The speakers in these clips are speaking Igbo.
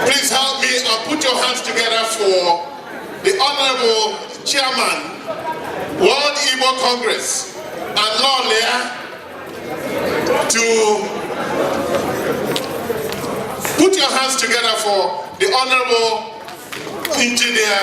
Please help me and put your hands together for the Honorable Chairman, World Igbo Congress, and Lawler, to put your hands together for the Honorable Engineer.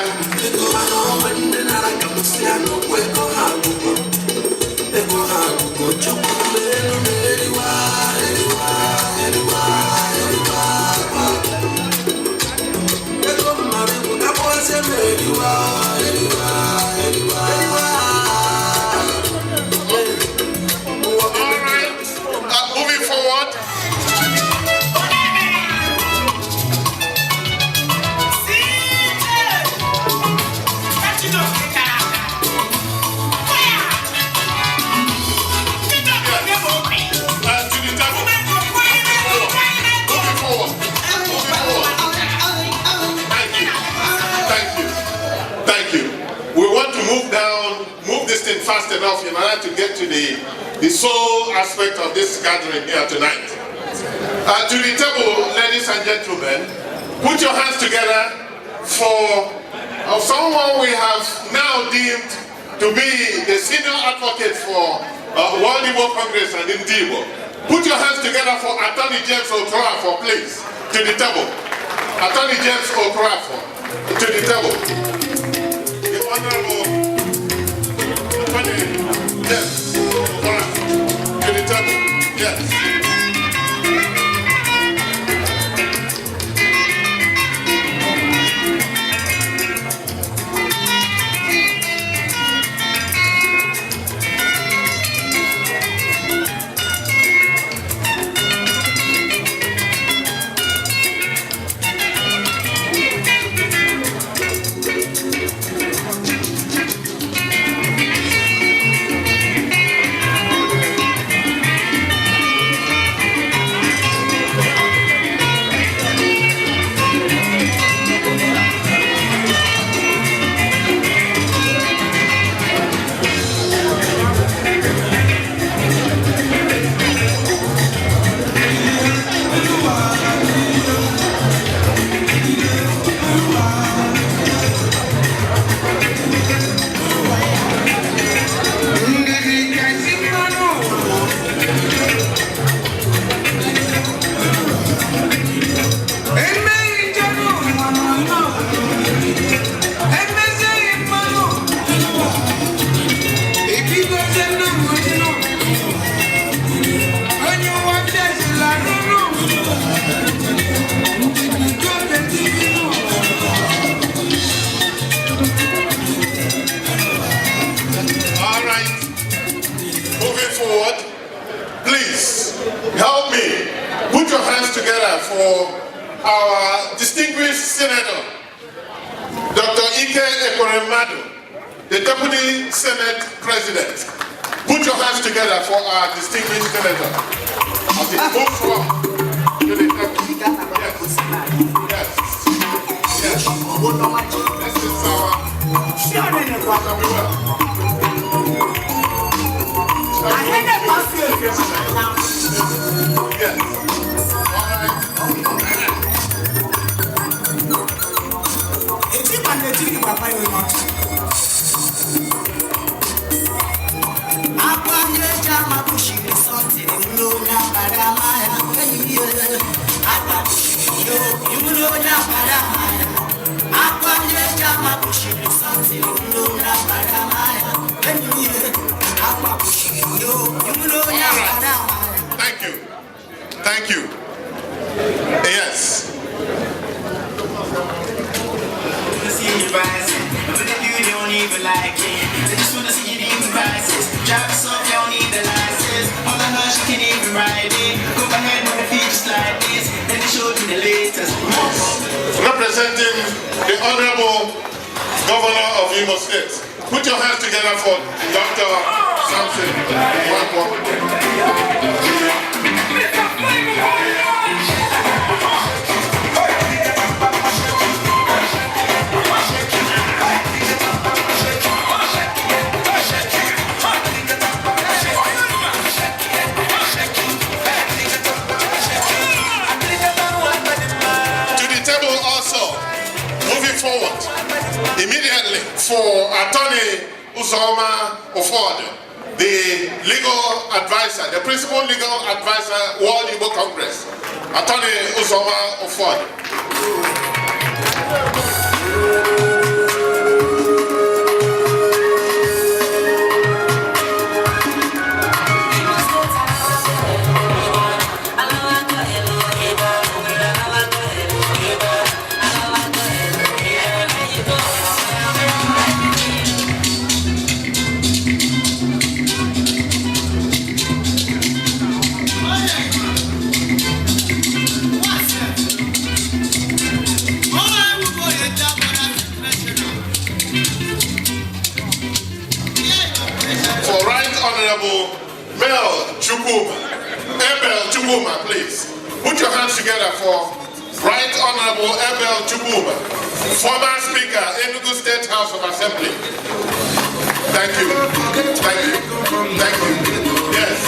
Moving forward. Fast enough in order to get to the sole aspect of this gathering here tonight. To the table, ladies and gentlemen, put your hands together for someone we have now deemed to be the senior advocate for World Igbo Congress and Indibo. Put your hands together for Attorney James Okorafor, please, to the table. Attorney James Okorafor, to the table. The Honorable Yes. All right. To the table. Yes. For our distinguished Senator, Dr. Ike Ekweremadu, the Deputy Senate President. Put your hands together for our distinguished Senator. Okay, move from to the Deputy. Yes. Yes. This is our... Yes. Thank you. Thank you. Yes. You don't even like it. I just wanna see you even prices. Drive us off, you don't need the license. All I know, she can't even ride it. Go ahead with the features like this. Then they showed me the latest. Representing the Honorable Governor of Imo State. Put your hands together for Dr. Samson. appointment immediately for Attorney Uzoma Oford, the legal advisor, the principal legal advisor, World Igbo Congress. Attorney Uzoma Oford. Abel Chukuma, please. Put your hands together for Right Honorable Abel Chukuma, former Speaker, Enugu State House of Assembly. Thank you. Thank you. Thank you. Yes.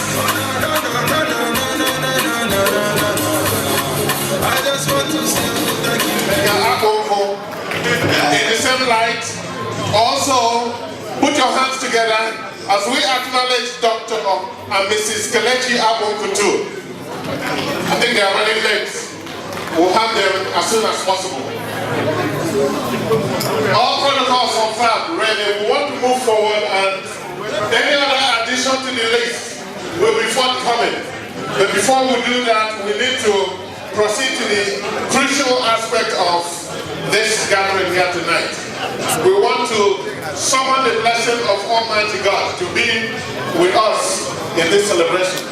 I just want to say thank you. In the same light, also put your hands together as we acknowledge Dr. and Mrs. Kelechi Abonkutu. I think they are running late. We'll have them as soon as possible. All protocols confirmed, ready. We want to move forward, and any other addition to the list will be forthcoming. But before we do that, we need to proceed to the crucial aspect of this gathering here tonight. We want to summon the blessing of Almighty God to be with us in this celebration.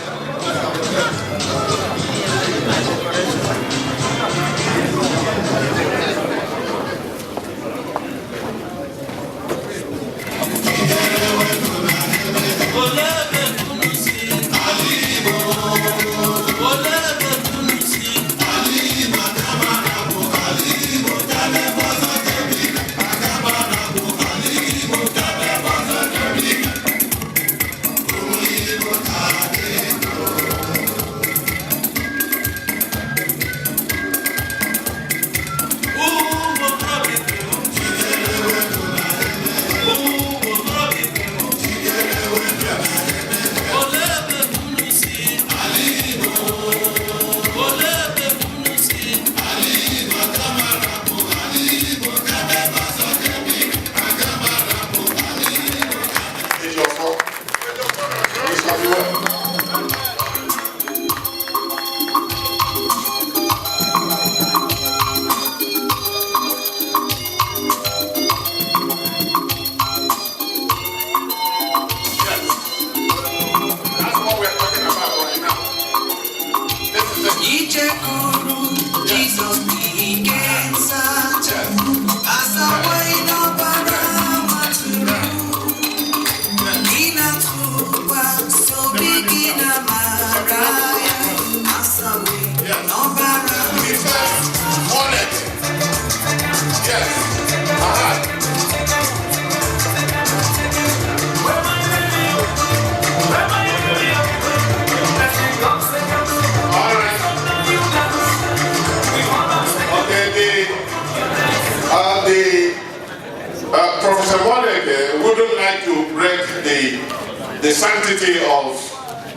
The sanctity of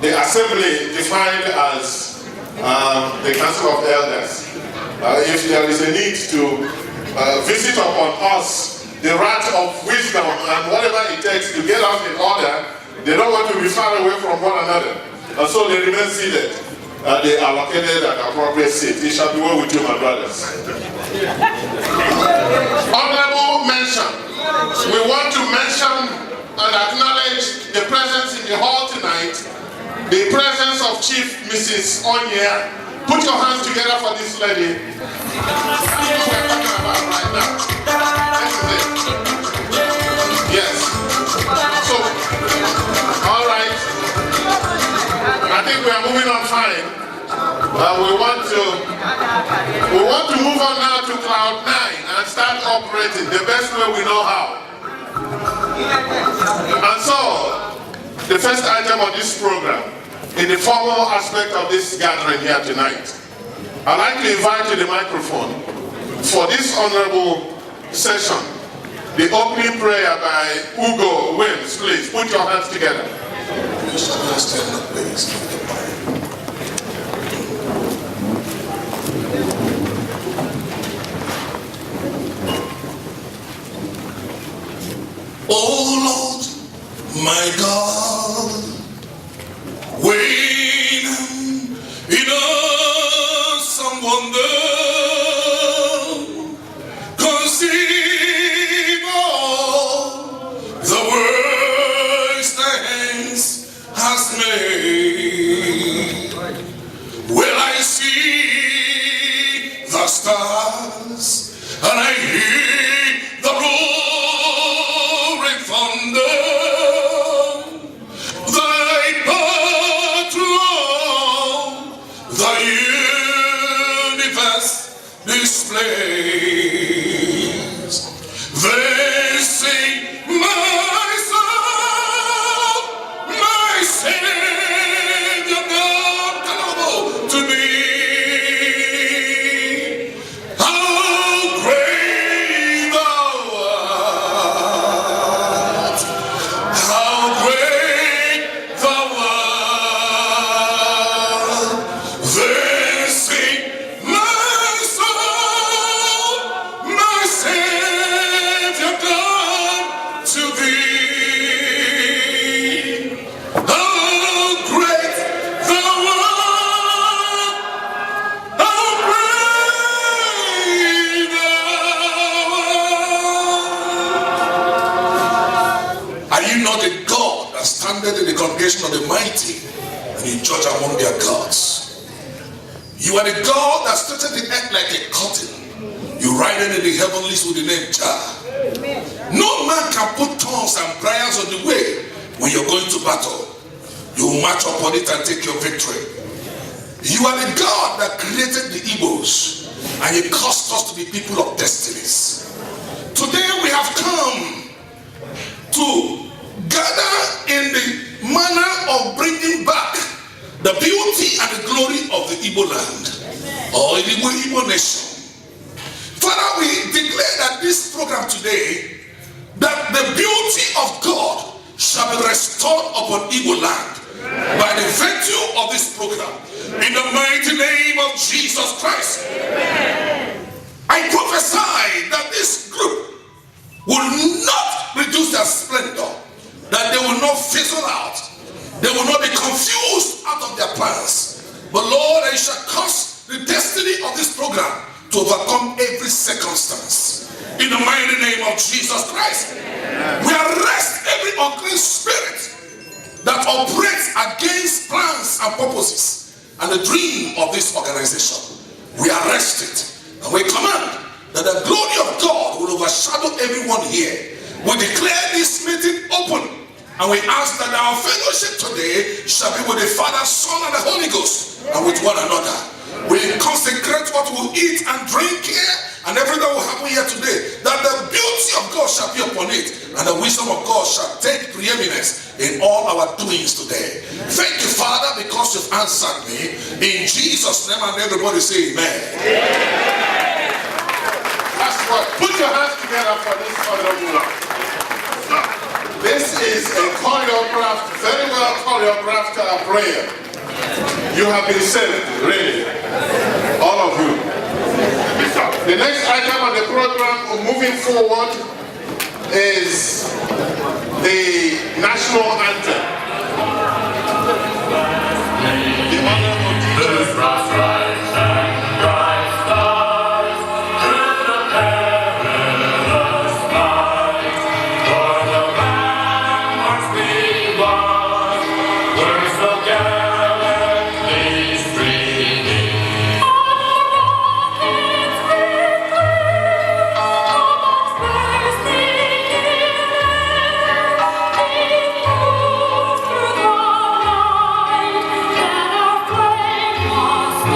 the assembly defined as the Council of Elders. If there is a need to visit upon us the wrath of wisdom and whatever it takes to get us in order, they don't want to be far away from one another. And so they remain seated. They are located at appropriate seat. It shall be well with you, my brothers. Honorable mention. We want to mention and acknowledge the presence in the hall tonight, the presence of Chief Mrs. Onyea. Put your hands together for this lady. That's what we're talking about right now. This is it. Yes. So, all right. I think we are moving on fine. We want to move on now to Cloud 9 and start operating the best way we know how. And so, the first item of this program, in the formal aspect of this gathering here tonight, I'd like to invite to the microphone for this honorable session. The opening prayer by Ugo Wills. Please put your hands together. Stand up, please. Oh Lord, my God, when in awesome wonder, conceive all the works thy hands has made. Will I see the stars and I hear the roaring thunder, thy path through the universe displays. Then sing my soul, my Savior God, to me. How great thou art! How great thou art! Then sing my soul, my Savior God, to thee. How great thou art! How great thou art! Are you not a God that standeth in the congregation of the mighty and you judge among their gods? You are the God that stretcheth the earth like a curtain. You ride in the heavenlies with the name Jah. No man can put tongues and briars on the way when you're going to battle. You will march upon it and take your victory. You are the God that created the Igbos and you caused us to be people of destinies. Today we have come to gather in the manner of bringing back the beauty and the glory of the Igbo land or the Igbo nation. Father, we declare that this program today, that the beauty of God shall be restored upon Igbo land by the virtue of this program. In the mighty name of Jesus Christ. Amen. I prophesy that this group will not reduce their splendor, that they will not fizzle out, they will not be confused out of their plans. But Lord, I shall cause the destiny of this program to overcome every circumstance. In the mighty name of Jesus Christ. Amen. We arrest every unclean spirit that operates against plans and purposes and the dream of this organization. We arrest it and we command that the glory of God will overshadow everyone here. We declare this meeting open and we ask that our fellowship today shall be with the Father, Son, and the Holy Ghost and with one another. We consecrate what we'll eat and drink here and everything that will happen here today, that the beauty of God shall be upon it and the wisdom of God shall take preeminence in all our doings today. Thank you, Father, because you've answered me. In Jesus' name, and everybody say amen. Amen. That's what. Put your hands together for this honorable. This is a choreographed, very well choreographed prayer. You have been saved, really. All of you. The next item on the program moving forward is the national anthem. The Honorable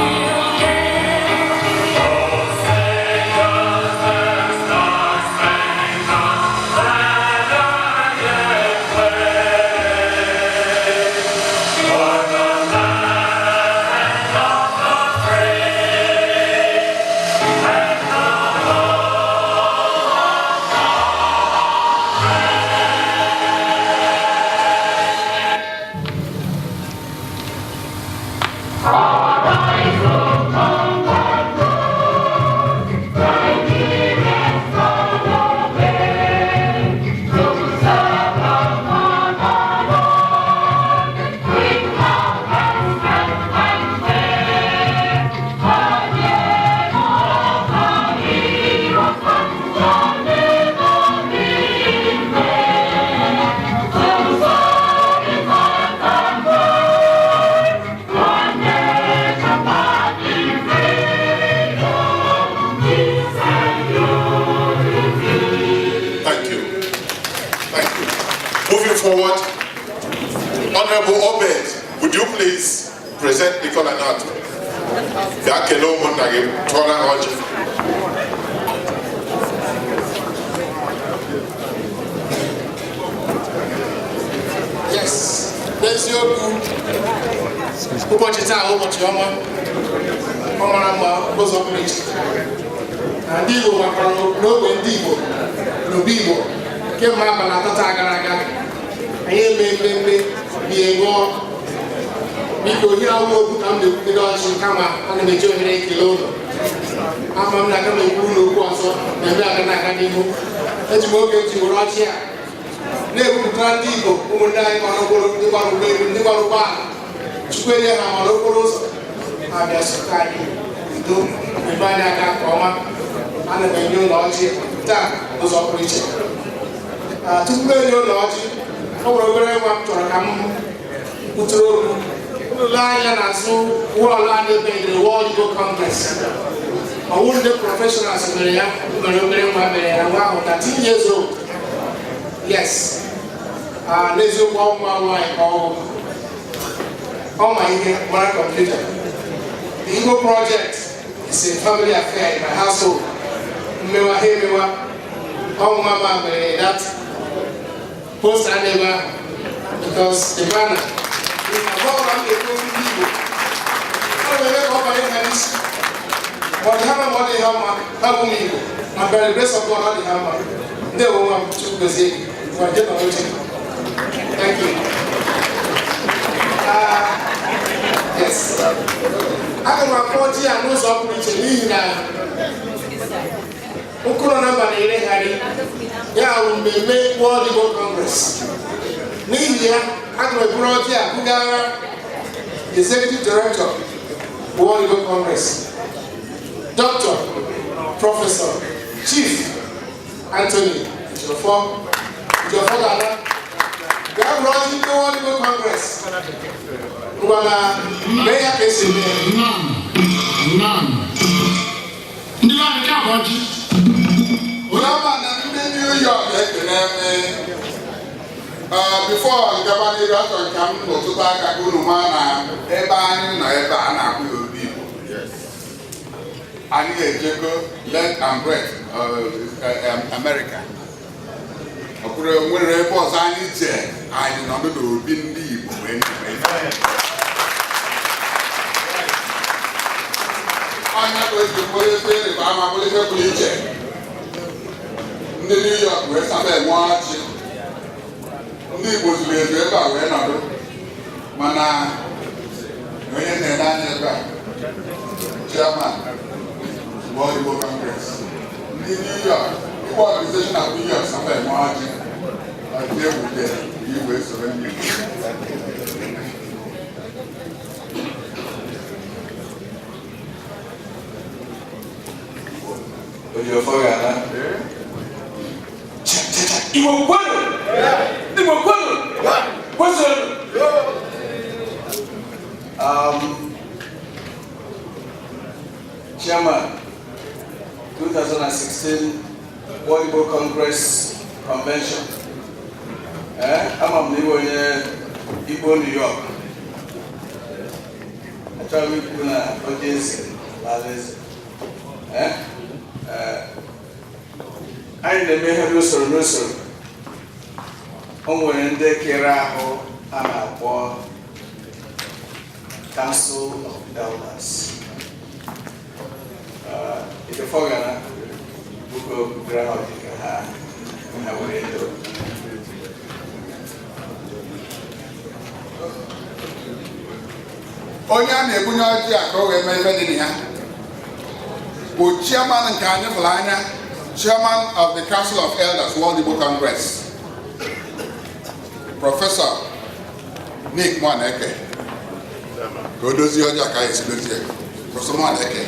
Still forward. Honorable Obed, would you please present the call and out? Yes, there's your group. Who bought your time? Who bought your mom? Goes up rich. And Digo, no Digo, no Bibo. Came up and I Tagaraga. I ain't being more. Because here I will come to the Dodge and come up and the journey kilo. I'm not going to do also, and I'm not going to do. Let's go get you right here. Never Digo, who will die on the Baruba. Square and Moropolos. I'm just trying to find out and the new logic that was operating. 2 million logic, over very much to come to line and so world and the World Congress. I want the professionals in the and 13 years old. Yes, there's a one wife on my computer. The Igbo project is a family affair in my household. Oh, Mama, that post I never, because the banner is about the people. But the hammer, what the hammer, how me, and by the grace of God, all the hammer, they will want to go see for generation. Thank you. Yes. I can report here and no preaching. Ukuro number ile hari ya umeme World Igbo Congress. N'ihi ya, aga m eburu ya kugara Executive Director World Igbo Congress, Dr. Professor Chief Anthony Ejiofor Dada. We have brought in the World Igbo Congress. Ngwana meya kesi none. Ndi wa ka boji. New York, before the government got on come to back a good man, Eban, people. Yes. I need a Jacob, land and bread, America. When reports I need to, I do not do believe when I'm not going to police if I'm a police. New York, where some watch Igbo zuru ezu ebe a wee nọdụ mana onye na-ede anya ebe a chairman World Igbo Congress ndị New York Igbo organization of New York sama eme ọjị ọdị ebute igwe soro ndị Ejiofor Dada. Igbo kwenu. Chairman, 2016 World Igbo Congress Convention. I'm Igbo New York. I try to put an audience. I never have no onwere ndị kere ahụ a na-akpọ Council of Elders. Ejiofor Dada buko grahọ dịka ha were edo. onye a na-ebunye ọjị a ka o wee mee ife dị na ya bụ chairman nke anyị fụrụ anya, chairman of the Council of Elders World Igbo Congress, Professor Nick Mwaneke. Ka o dozie ọjị a ka anyị esi dozie Professor Mwaneke.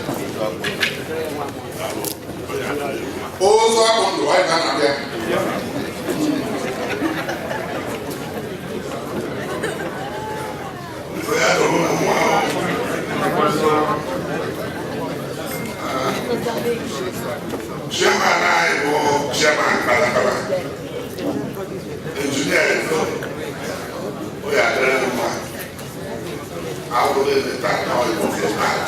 Ozu akpụ ndụ anyị ka na-abịa. Chairman I will chairman Balabala. Engineer with the back of the back.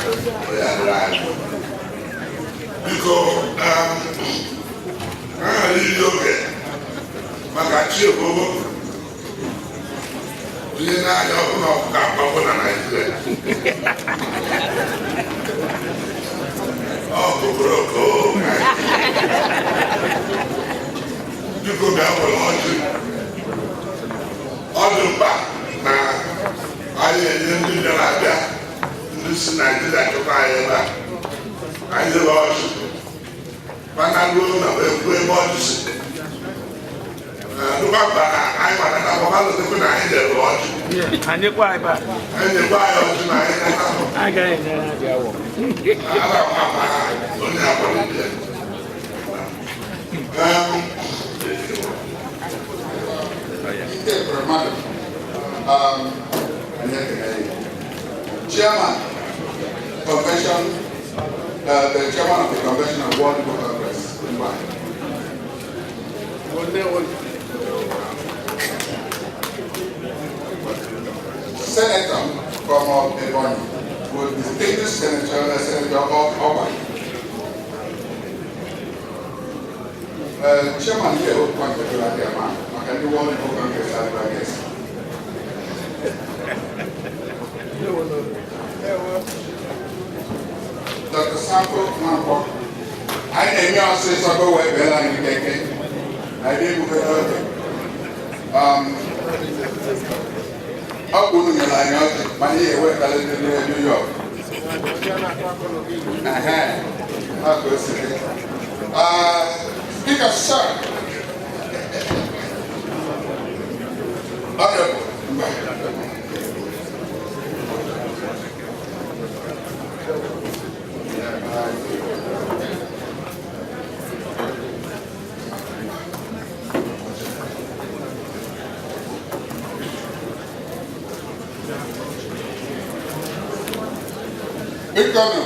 Because I really don't get my children. We are not Nigeria. Oh, you go down on back. I didn't do that. This is Nigeria to buy it. I live on. But I will not be more. Look up, I'm another one I did watch. And you quite bad. And you buy out tonight. I got it. Chairman, convention, the chairman of the Convention of World Book Congress. Senator from Ebonyi, with distinguished Senator of Oban. Chairman here will point to the man. I can do World Book Congress as I guess. Dr. Sample Mampo, I am your sister go away Bella in the cake. I did move it. How good you like out? My year went to New York. How good is it? Speaker, sir. Honorable. Bikono,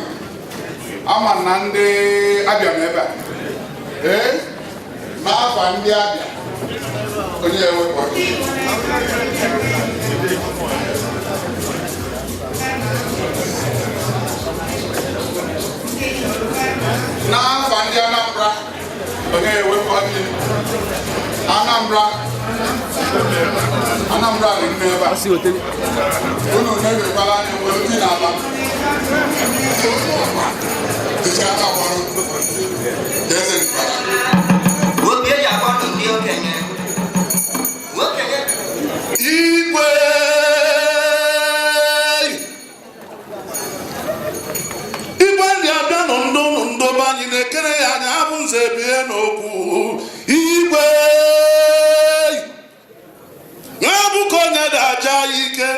ama na ndị abịa n'ebe a. N'afọ ndị abịa, onye ewepụ. N'afọ ndị Anambra, onye ewepụ. Anambra dị n'ebe a. Unu na-ewekwala ndị na-aba. Igwe ndị abịa nọ ndụ anyị na-ekere ya anya abụ nze bie n'okwu igwe na-abụ ka onye da-aja ike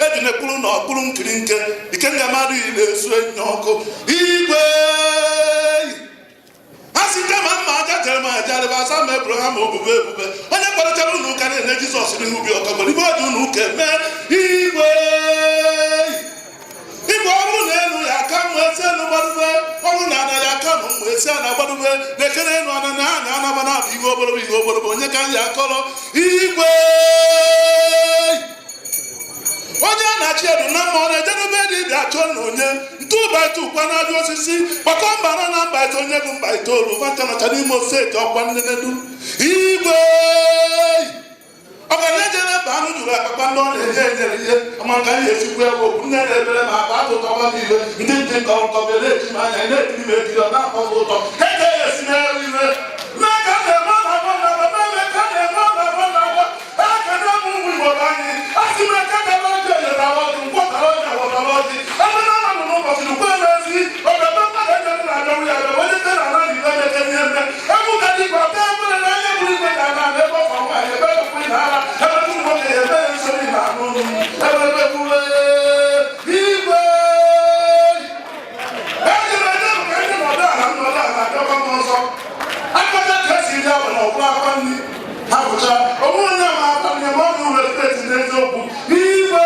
eji na-ekwuru na ọkpụrụ nkiri nke ike nga mmadụ yi na-esu enyi ọkụ igwe ha si kama mma aja jere ma ajarịba asa ma Ebraham obube onye kparịchara ụlọ ụka na-enye Jizọs n'ihu ubi ọkọgọrọ ibe ọdị ụlọ ụka eme igwe igwe ọrụ na elu ya aka mma esi elu gbadube ọrụ na ana ya aka mma esi ana gbadube na-ekere enu ana na ana anaba na abụ ihe oborobo onye ka ya akọrọ igwe onye a na-achị edu na mma ọ na-ejedebe dị ịbịa chọọ na onye ntụba ite ụkwa na-adị osisi gbakọ mbara na mba ite onye bụ mba itoolu vachanacha n'ime steeti ọkwa nnenedu igwe ọgaranya jere mba anụ juru akpakpa ndị ọ na-enye enyere ihe amaka ihe esikwu ego okwu nne na-ebere ma akpa atụtọba niile ndị ndị nkọnkọbe na-eji m anya na-ekiri m ekiri ọ na-akpọta ụtọ eke ya esi n'elu ime mee ka na-eme ọnagọ na eme ka na-eme ọnagọ na agwa aka na ụmụ Igbo anyị asị m eke ka ọjọọ nyere ọjị nkwọtara ọjị wọtara ọjị ebe na ọnọdụ n'ụbọchị n'ukwe n'ezi ọgaba mmadụ ejere na-adọrụ ya ebe onye ke na-ana n'igwe na-eke ihe mme ebuga dịkwa ka ebere na anya bụrụ igwe ga na ebe ọfa nwaanyị ebe ekwe na ara ebe ndị nwoke ya ebe nsori na anụ ebe ebekwure igwe ejere eje bụ ka ndị nọdụ ala adọba m ọzọ akpata ka esi ije abụ na ọbụla akwa nri ha bụcha onwe onye ma akwa nri ma ọ bụ ụlọ steeti n'eziokwu igwe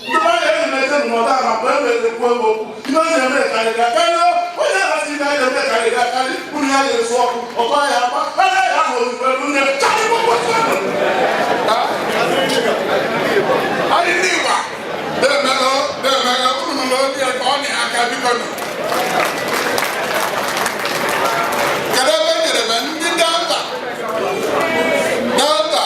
ndị mmadụ eji na-eje n'ọdụ ala mgbe e were ekwu ego okwu ihe onye eme karịrị akarị onye hazi na ya eme karịrị akarị unu ya ga-esu ọkụ ọkọ ya agba ara ya ahụ ozugbo elu nne adị ndị Igbo aka biko nụ. Kedu ebe nyere m ndị Delta? Delta.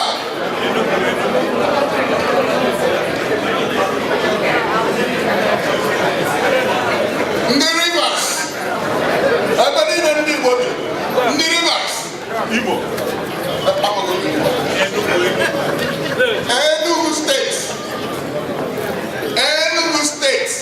Ndị Rivers. Ebe niile ndị Igbo bi. Ndị Rivers. Igbo. Enugu State. Enugu State.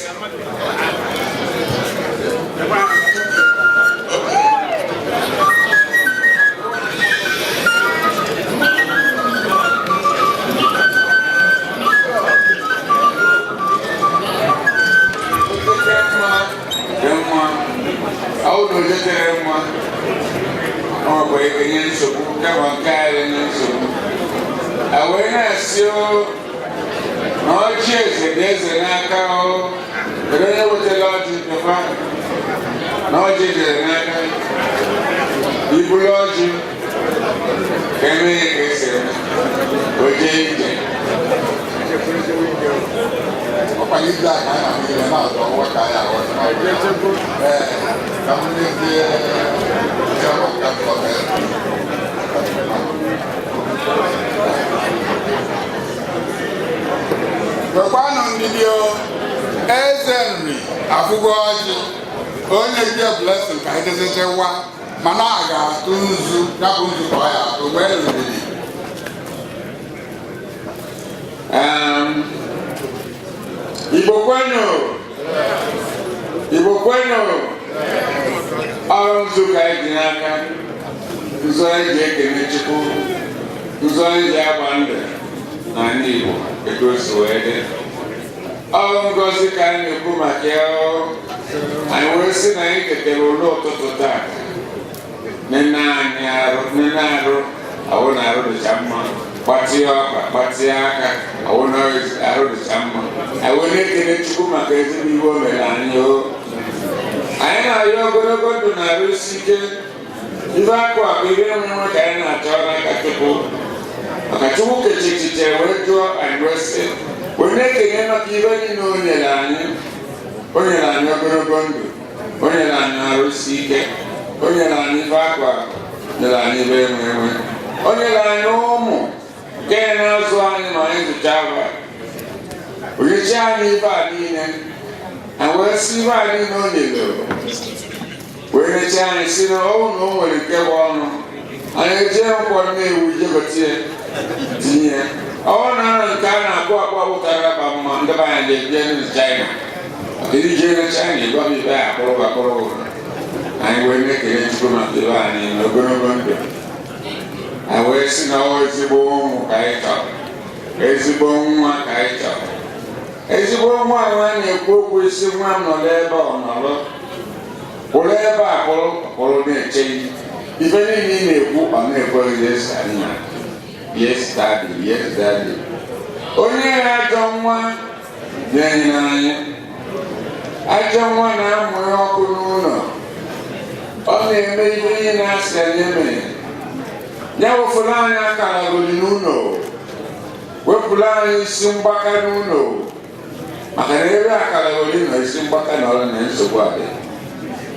Kwekwanụ ndị eze nri afụgo ọjị onye je blessing ka edezechewa mana a ga-atụ nzu ya bụ nzukọ ya atụ mgbe eriri. Igbo kwenụ ọrụ nzu ka anyị dị n'aka, nzu anyị ji ekele Chukwu, nzu anyị ji agba ndụ na ndị Igbo etu o si wee dị. Ọrụ ngozi ka anyị na-ekwu maka ya. Anyị wee sị na anyị ketere ụlọ ụtụtụ taa, nene arụ awụ na arụ dịcha mma, gbatịa ọkpa gbatịa aka awụ na arụ dịcha mma. Anyị wee na-ekele Chukwu maka ezigbo ihe o mere anyị. Anyị na-arịọ ogologo ndụ na arụ isi ike, ibe akụ akụ ibe omume ka anyị na-achọ n'aka Chukwu. Maka Chukwu kechichiche wee jụọ anyị wee sị wee na-ekenye maka ibe niile o nyere anyị. O nyere anyị ogologo ndụ, o nyere anyị arụ isi ike, o nyere anyị ibe akwa, nyere anyị ibe enwe, o nyere anyị ụmụ nke na-azụ anyị ma anyị zụcha aba. Onyechi anyị ibe a niile, anyị wee si ibe a niile o nyere wee nechi anyị si na ọnwụ na o nwere nke bụ ọnụ, anyị ejee nkwọ Nnewi jegotie tinye. Ọnwụ na nke a na-akpụ akpụ pụtara ba mma ndị be anyị na-eje China. Ndị jere China ịgwa m ibe a akpụrụ. Anyị wee na-ekele Chukwu maka ibe anyị n'ogologo ndụ. Anyị wee si na ọ ezigbo ụmụ ka anyị chọrọ, ezigbo nwa ka anyị chọrọ, ezigbo nwa anyị na-ekwu okwu isi nwa m nọrọ ebe ọ nọrọ, kwụrụ ebe a kwụrụ na-eche ife niile ị na-ekwu ọ na-ekweghị yes daddy. Onye ajọ nwa na-enyere anyị, ajọ nwa na-amụ ọkụ n'ụlọ, ọ na-eme ihe ihe na-asị anyị mere. Ya wepụrụ anyị akara goli n'ụlọ, wepụrụ anyị isi mgbaka n'ụlọ, maka na ebe akara goli na isi mgbaka na ọrụ na nsogbu adị.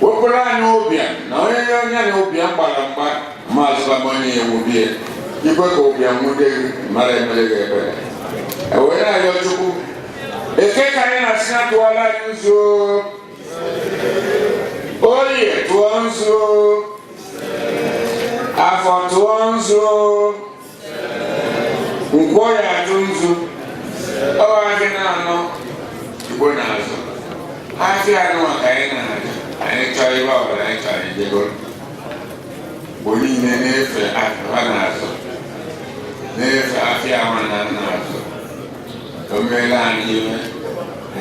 Wepụrụ anyị ụbịam na onye na ụbịam gbara mgba maazị Bamonye ewubie ikwe ka ụbịam nwude gị mara emere gị ebere. Ewere arịọ Chukwu eke ka anyị na-asị na tụọla anyị nzu, oye tụọ nzu, afọ tụọ nzu, nkwọ ya atụ nzu, ọwa gị na-anọ Igbo na-azụ afịa anụ maka anyị na-adị. Anyị chọrọ ibe ọbụla anyị chọrọ ijego Igbo niile na-efe afịa na-azụ, na-efe afịa nwa na na-azụ. O meela anyị ime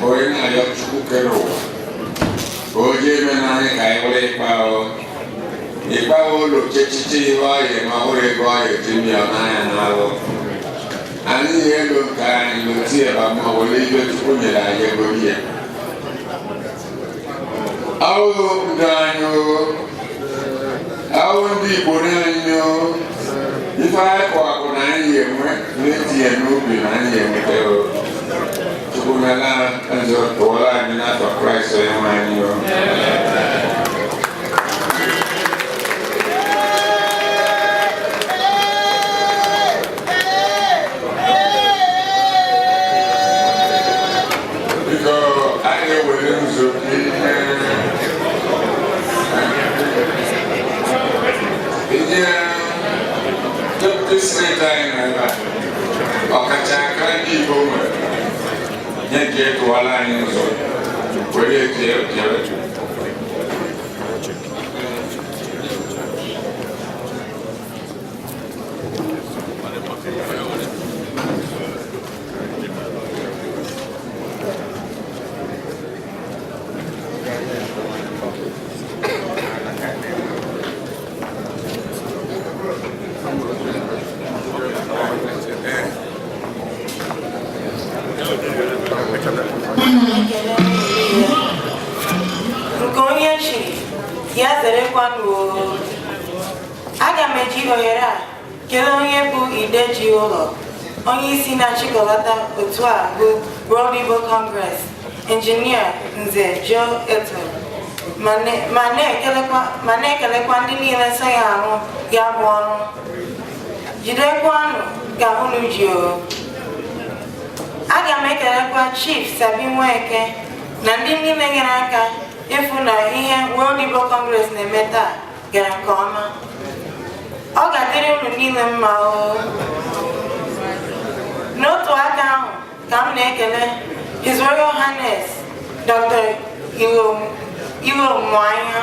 onye na-arịọ Chukwu kere ụwa ka o jee ime na anyị ka anyị were ịkpawa ụlọ chechiche ihe ọhịa ma ọhụrụ ego ọhịa etimi ọ n'anya na-alụ. Anyị yi ego nke anyị lotie ebe ma were ibe Chukwu nyere anyị ego ihe. Ahụhụ ndị anyị ahụhụ ndị Igbo anyị ife anyị kụ akụ na anyị enwe na-etinye n'ubi na anyị enweta Chukwu Umela and the Ola and the Christ, because I know what it is. This time, Okachaka Ibo, Yajet Wala, where you Agameji Oyera, Kelonye Bu Ideji Olo, Onye Isi na Chikolata Otua Bu World Igbo Congress, Engineer Nze Joe Eto, Mane Kelekwa ndị niile so ya arụ ya bụ ọrụ. Jidekwanụ ka unu ji o. Aga m ekelekwa Chief Sabi Nweke na ndị niile nyere aka ịfụ na ihe World Igbo Congress na-eme taa gara nke ọma. Ọ ga-adịrị unu niile mma o. N'otu aka ahụ ka m na-ekele His Royal Highness Dr. Iwo Mwanya,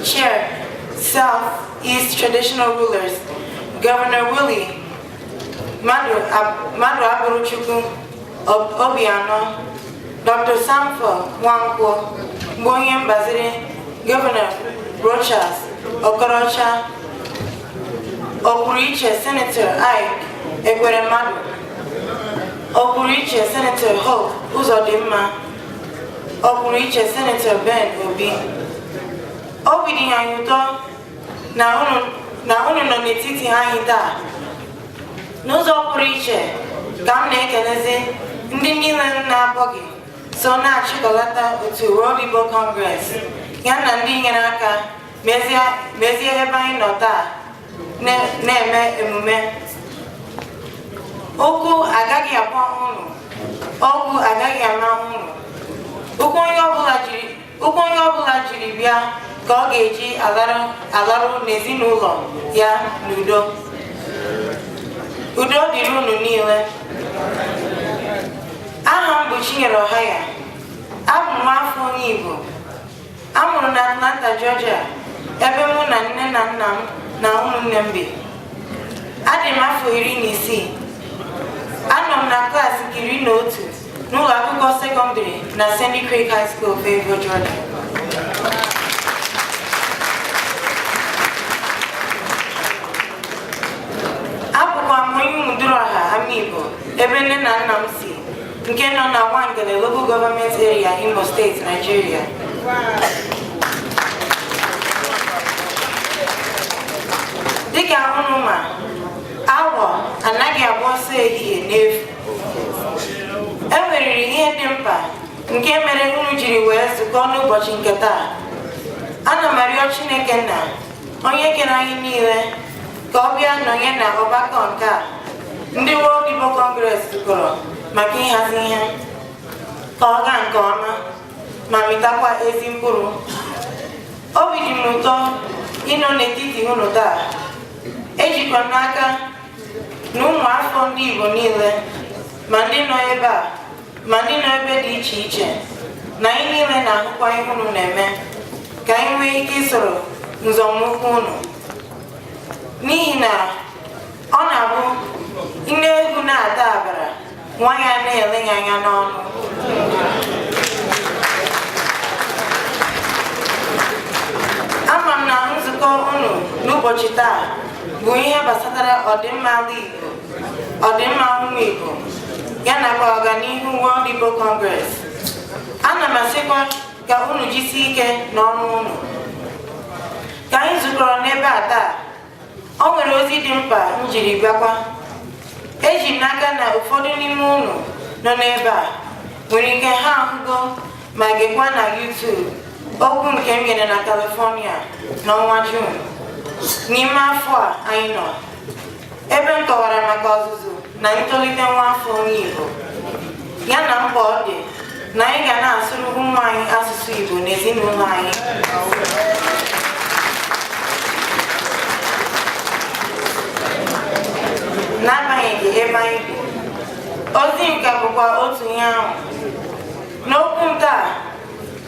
Chair, South East Traditional Rulers, Governor Willie Madu Aburuchukwu Obiano, Dr. Samfo Nwankwo, Mbonye Mbaziri, Governor Rochas Okorocha, Okuriche Senator Ike Ekweremadu, Okuriche Senator Hope Uzodimma, Okuriche Senator Ben Obi. Obi dị anyị ụtọ na unu nọ n'etiti anyị taa. N'ụzọ pụrụ iche ka m na-ekelezi ndị niile na-abọghị so na-achịkọlata otu World Igbo Congress ya na ndị nyere aka mezie ebe anyị nọ taa na-eme emume. Okwu agaghị akwa unu, ọgwụ agaghị ama unu. Okwu onye ọbụla jiri bịa ka ọ ga-eji alarụ n'ezinụlọ ya n'udo. Udo dịrị unu niile. Aha m bụ Chinyere Ọhaya. Abụ m afọ onye Igbo. Amụrụ na Atlanta, Georgia, ebe mụ na nne na nna m na ụmụnne m bi. Adị m afọ 16. Anọ m na klaasị nke 11 n'ụlọ akwụkwọ sekọndịrị na Sandy Creek High School, Fayetteville, Georgia. Abụkwa m onye Umuduruọha Amigbo, ebe nne na nna m si, nke nọ na Nwangele Local Government Area, Imo State, Nigeria. Dịka unu ma, awọ anaghị agba ọsọ ehihie n'efu. E nweriri ihe dị mkpa nke mere unu jiri wee zukọ n'ụbọchị nke taa. Ana m arịọ Chineke Nna, onye kere anyị niile, ka ọ bịa nọnye na ọgbakọ nke a ndị World Igbo Congress zukọrọ maka ịhazi ihe ka ọ gaa nke ọma ma mịtakwa ezi mkpụrụ. Obi dị m ụtọ ịnọ n'etiti unu taa. Ejikwa m n'aka na ụmụafọ ndị Igbo niile, ma ndị nọ ebe a ma ndị nọ ebe dị iche iche, na anyị niile na-ahụkwa ihe unu na-eme ka anyị nwee ike isoro nzọmụkwụ unu. N'ihi na ọ na-abụ nne egwu na-ata abara, nwa ya na-ele ya anya n'ọnụ. Ama m na nzukọ unu n'ụbọchị taa bụ ihe gbasatara ọdịmma ala Igbo, ọdịmma ụmụ Igbo, ya nakwa ọganihu World Igbo Congress. Ana m asịkwa ka unu jisie ike n'ọrụ unu. Ka anyị zukọrọ n'ebe a taa, o nwere ozi dị mkpa m jiri bịakwa. Eji m n'aka na ụfọdụ n'ime unu nọ n'ebe a nwere ike ha ahụgo ma gekwa na YouTube okwu nke m nyere na California n'ọnwa June n'ime afọ a anyị nọ, ebe m kọwara maka ọzụzụ na ntolite nwa afọ onye Igbo ya na mkpa ọ dị na anyị ga na-asụrụ ụmụ anyị asụsụ Igbo n'ezinụlọ anyị. N'agbanyeghị ebe anyị bi, ozi nke bụkwa otu ihe ahụ. N'okwu nke a,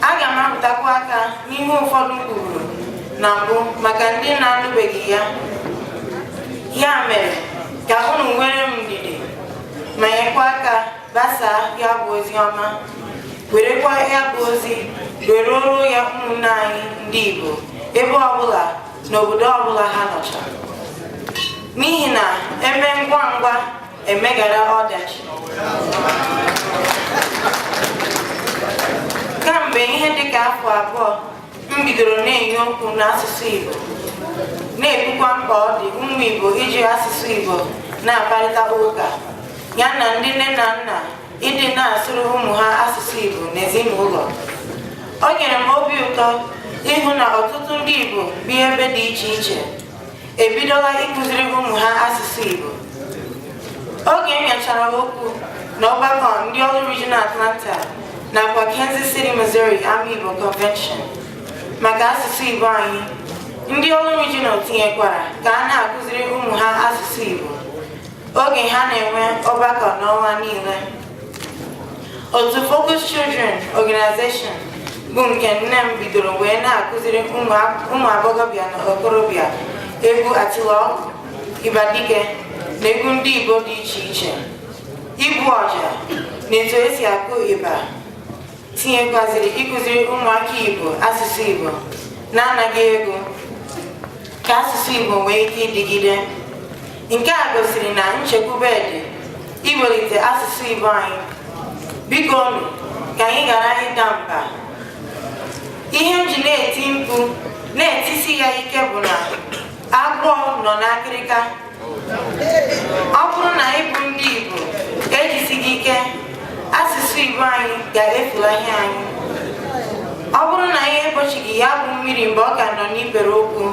aga m apụtakwa aka n'ihe ụfọdụ kwuru na mbụ maka ndị na-anụbeghị ya. Ya mere ka unu nwere m ndidi ma nyekwa aka gbasaa ya bụ ozi ọma, werekwa ya bụ ozi were ruo ya ụmụnne anyị ndị Igbo ebe ọbụla n'obodo ọbụla ha nọcha, n'ihi na eme ngwa ngwa emegara ọdachi. Kamgbe ihe dịka afọ abụọ m bidoro na-enye okwu n'asụsụ Igbo, na-ekwukwa mkpa ọ dị ụmụ Igbo iji asụsụ Igbo na-akparịta ụka ya na ndị nne na nna ịdị na-asụrụ ụmụ ha asụsụ Igbo n'ezinụlọ. O nyere m obi ụtọ ịhụ na ọtụtụ ndị Igbo bi ebe dị iche iche ebidola ịkụziri ụmụ ha asụsụ Igbo. Oge m nyechara okwu n'ọgbakọ ndị ọrụ Regional Atlanta nakwa Kansas City, Missouri Ama Igbo Convention maka asụsụ Igbo anyị, ndị ọrụ Regional tinyekwara ka a na-akụziri ụmụ ha asụsụ Igbo oge ha na-enwe ọgbakọ n'ọnwa niile. Otu Focus Children Organization bụ nke nne m bidoro wee na-akụziri ụmụ agbọghọbịa na okorobịa egwu atilọgụ, ịbadike na egwu ndị Igbo dị iche iche, igbu ọja na etu esi akụ ịba. Tinyekwaziri ịkụziri ụmụaka Igbo asụsụ Igbo na-anaghị ego ka asụsụ Igbo nwee ike ịdịgide. Nke a gosiri na nchekwube dị iwelite asụsụ Igbo anyị. Biko nụ ka anyị ghara ịda mba. Ihe m ji na-eti mkpu na-etisi ya ike bụ na agụọ nọ n'akịrịka. Ọ bụrụ na ịbụ ndị Igbo ejisighị ike, asụsụ Igbo anyị ga-efulahi anyị. Ọ bụrụ na anyị egbochighị ya bụ mmiri mgbe ọ ka nọ n'ibere okwu,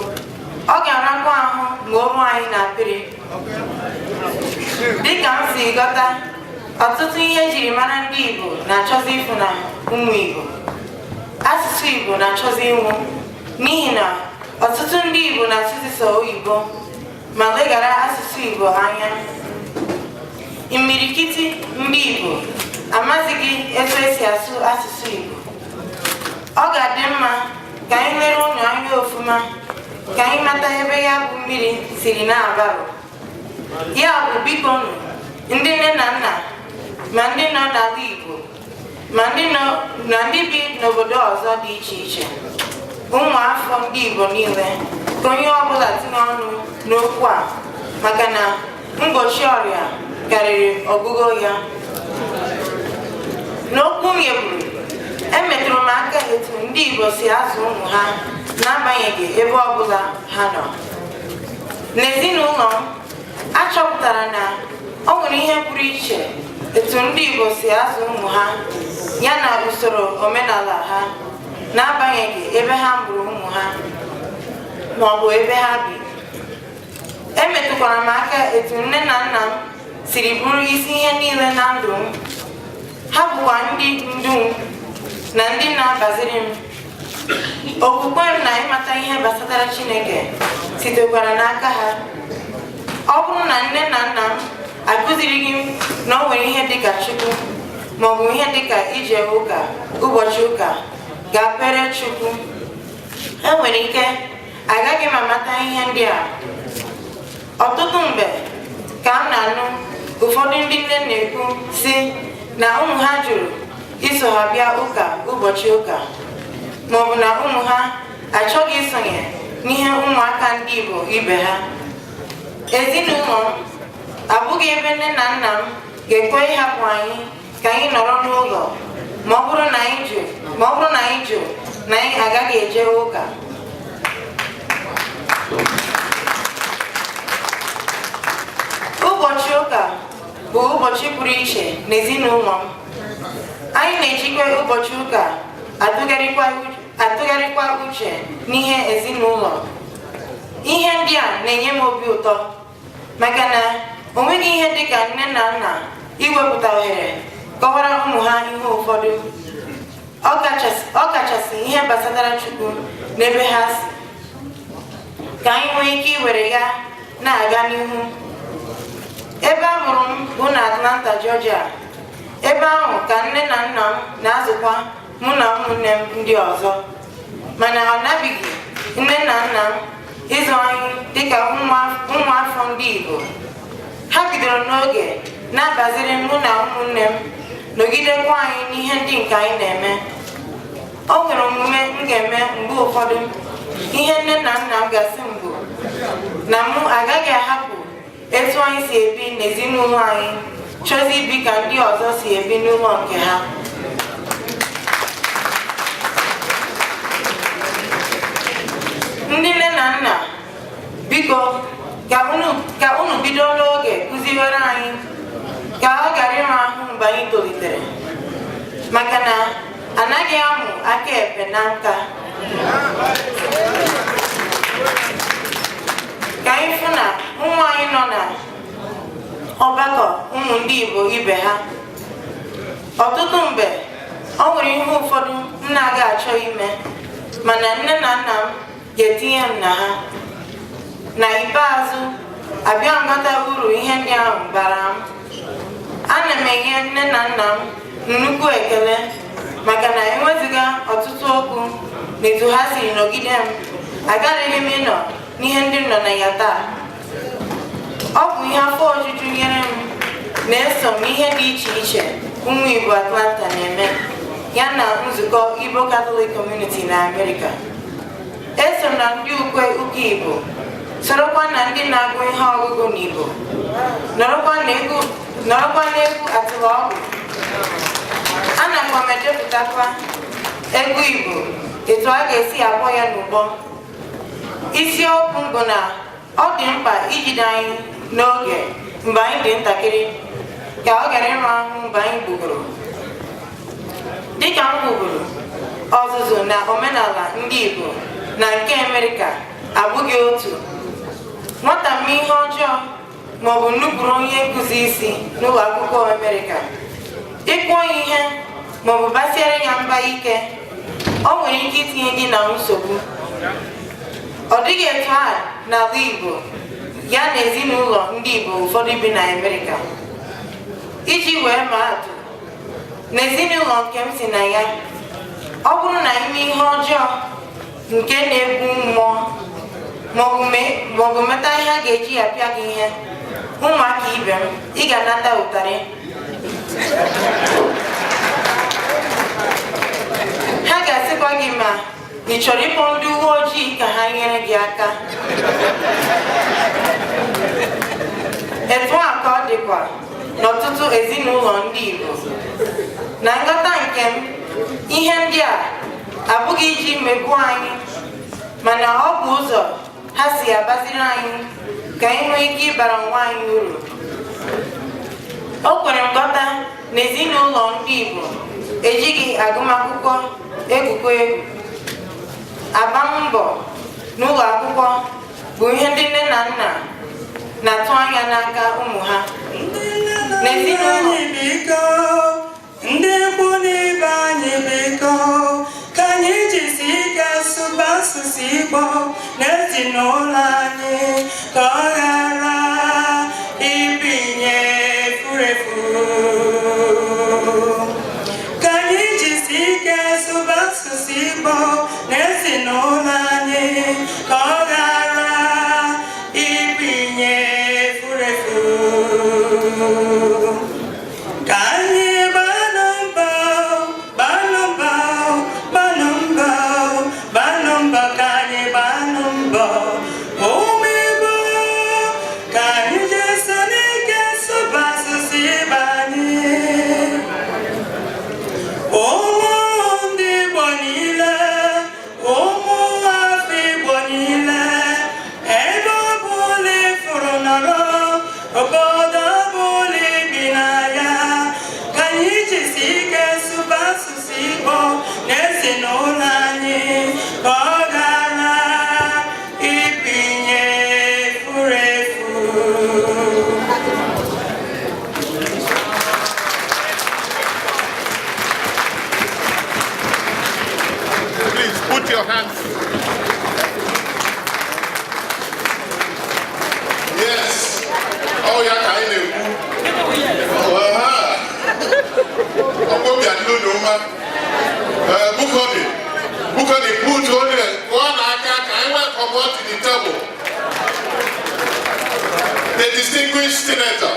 ọ ga-arakwa ahụ ma oru anyị na-apịrị. Dịka m si ghọta, ọtụtụ ihe ejiri mara ndị Igbo na-achọzi ịfụ na ụmụ Igbo. Asụsụ Igbo na-achọzi ịnwụ n'ihi na ọtụtụ ndị Igbo na-asụzi sọ oyibo ma leghara asụsụ Igbo anya. Imirikiti ndị Igbo amazighị etu esi asụ asụsụ Igbo. Ọ ga-adị mma ka anyị lere ụlọ anya ofuma ka anyị mata ebe ya bụ mmiri siri na-abarụ. Ya bụ biko nụ ndị nne na nna ma ndị nọ n'ala Igbo ma ndị bi n'obodo ọzọ dị iche iche, ụmụafọ ndị Igbo niile, ka onye ọbụla tinye ọnụ n'okwu a maka na mgbochi ọrịa karịrị ọgụgụ ya. N'okwu m yeburu, emetụrụ m aka etu ndị Igbo si azụ ụmụ ha n'agbanyeghị ebe ọbụla ha nọ. N'ezinụlọ m, achọpụtara na ọ nwere ihe pụrụ iche etu ndị Igbo si azụ ụmụ ha ya na usoro omenala ha n'agbanyeghị ebe ha mụrụ ụmụ ha ma ọ bụ ebe ha bi. Emetụkwara m aka etu nne na nna m siri bụrụ isi ihe niile na ndụ m. Ha bụkwa ndị ndu m na ndị na-akpaziri m. Okwukwe m na ịmata ihe gbasatara Chineke sitekwara n'aka ha. Ọ bụrụ na nne na nna m akụzirighị m na o nwere ihe dịka Chukwu ma ọ bụ ihe dịka ije ụka ụbọchị ụka ga-apere Chukwu, enwere ike agaghị m amata ihe ndị a. Ọtụtụ mgbe ka m na-anụ ụfọdụ ndị nne na-ekwu sị na ụmụ ha jụrụ iso ha bịa ụka ụbọchị ụka, ma ọ bụ na ụmụ ha achọghị isonye n'ihe ụmụaka ndị Igbo ibe ha. Ezinụlọ m abụghị ebe nne na nna m ga-ekwe ịhapụ anyị ka anyị nọrọ n'ụlọ ma ọ bụrụ na anyị jụ na anyị agaghị eje ụka. Ụbọchị ụka bụ ụbọchị pụrụ iche n'ezinụlọ m. A anyị na-ejikwa ụbọchị ụka atụgharịkwa uche n'ihe ezinụlọ. Ihe ndị a na-enye m obi ụtọ maka na o nweghị ihe dịka nne na nna iwepụta ohere kọwara ụmụ ha ihe ụfọdụ, ọ kachasị ihe gbasara Chukwu n'ebe ha si, ka anyị nwee ike iwere ya na-aga n'ihu. Ebe a mụrụ m bụ na Atlanta, Georgia. Ebe ahụ ka nne na nna m na-azụkwa mụ na ụmụnne m ndị ọzọ, mana ọ nabighị nne na nna m ịzụ anyị dịka ụmụafọ ndị Igbo. Ha bidoro n'oge na-abaziri mụ na ụmụnne m nọgidekwa anyị n'ihe ndị nke anyị na-eme. O nwere omume m ga-eme mgbe ụfọdụ ihe nne na nna m gasị mbụ na mụ agaghị ahapụ etu anyị si ebi n'ezinụlọ anyị, chọzi ibi ka ndị ọzọ si ebi n'ụlọ nke ha. Ndị nne na nna, biko ka unu bido n'oge kụziwere anyị ka ọ ghara ịma ahụ mgbe anyị tolitere, maka na anaghị amụ aka ekpe na nka. Ka anyị fụ na ụmụ anyị nọ na ọgbakọ ụmụ ndị Igbo ibe ha. Ọtụtụ mgbe ọ nwere ihe ụfọdụ m na-aga achọ ime, mana nne na nna m ga-etinye m na ha. Na ikpeazụ abịa nghọta uru ihe ndị ahụ bara m. Ana m enye nne na nna m nnukwu ekele maka na enweziga ọtụtụ okwu na etu ha siri nọgide m, agaghị m ịnọ n'ihe ndị nọ na ya taa. Ọ bụ ihe afọ ojuju nyere m na-eso m ihe dị iche iche ụmụ Igbo Atlanta na-eme, ya na nzukọ Igbo Catholic Community na America. Eso na ndị ukwe ụka Igbo, sorokwa na ndị na-agụ ihe ọgụgụ n'Igbo, nọrọkwa n'egwu atụrụ ọgwụ. Anakwa m edepụtakwa egwu Igbo etu a ga-esi akpọ ya n'ụgbọ. Isiokwu bụ na ọ dị mkpa ijide anyị n'oge mgbe anyị dị ntakịrị ka ọ ghara ịma ahụ mgbe anyị gbugoro. Dịka m kwuburu, ọzụzụ na omenala ndị Igbo na nke Amerịka abụghị otu. Nwata mee ihe ọjọọ maọbụ nnupụrụ onye nkụzi isi n'ụlọ akwụkwọ Amerịka, ịkpọ ihe maọbụ basiere ya mba ike, ọ nwere ike itinye gị na nsogbu. Ọ dịghị etu a n'ala Igbo ya na ezinụlọ ndị Igbo ụfọdụ bi na Amerịka. Iji wee maa atụ, n'ezinụlọ nke m si na ya, ọ bụrụ na ime ihe ọjọọ nke na-egbu mmụọ maọbụ meta ihe a ga-eji apịa gị ihe, ụmụaka ibe m, ị ga-anata ụtarị. Ha ga-asịkwa gị ma ị chọrọ ịkpọ ndị uwe ojii ka ha nyere gị aka. Etu a ka ọ dịkwa n'ọtụtụ ezinụlọ ndị Igbo. Na nghọta nke m, ihe ndị a abụghị iji megbuo anyị, mana ọ bụ ụzọ ha si abaziri anyị ka anyị nwee ike ịbara onwe anyị uru. O kwere nghọta na ezinụlọ ndị Igbo ejighị agụmakwụkwọ egwukwa egwu. Agba mbọ n'ụlọ akwụkwọ bụ ihe ndị nne na nna na-atụ anya n'aka ụmụ ha. N'ezinụlọ ndị ikwu n'ibe anyị biko ka anyị jisi ike sụba asụsụ Igbo n'ezinụlọ anyị ka ọ ghara ibinye efurefu. Ka anyị jisi ike sụba asụsụ Igbo n'ezinụlọ anyị ka ọ ghara ibinye efurefu. Ka anyị gbanụ mbọ ka anyị gbanụ mbọ ụmụ table, the distinguished senator,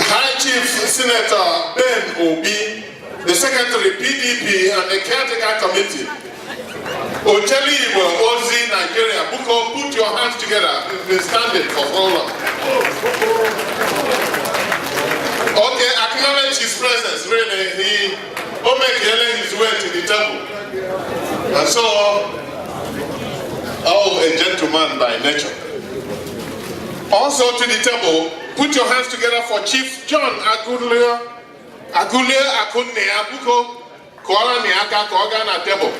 High Chief Senator Ben Obi, the Secretary PDP and the Caretaker Committee, Ocheli Igbo, Ozi, Nigeria. Buko, put your hands together. You've been standing for so long. Okay, acknowledge his presence, really. He made his way to the table. And so, a gentleman by nature. Also to the table, put your hands together for Chief John Agule Akunne Abuko, Koala Niaka Koga na table.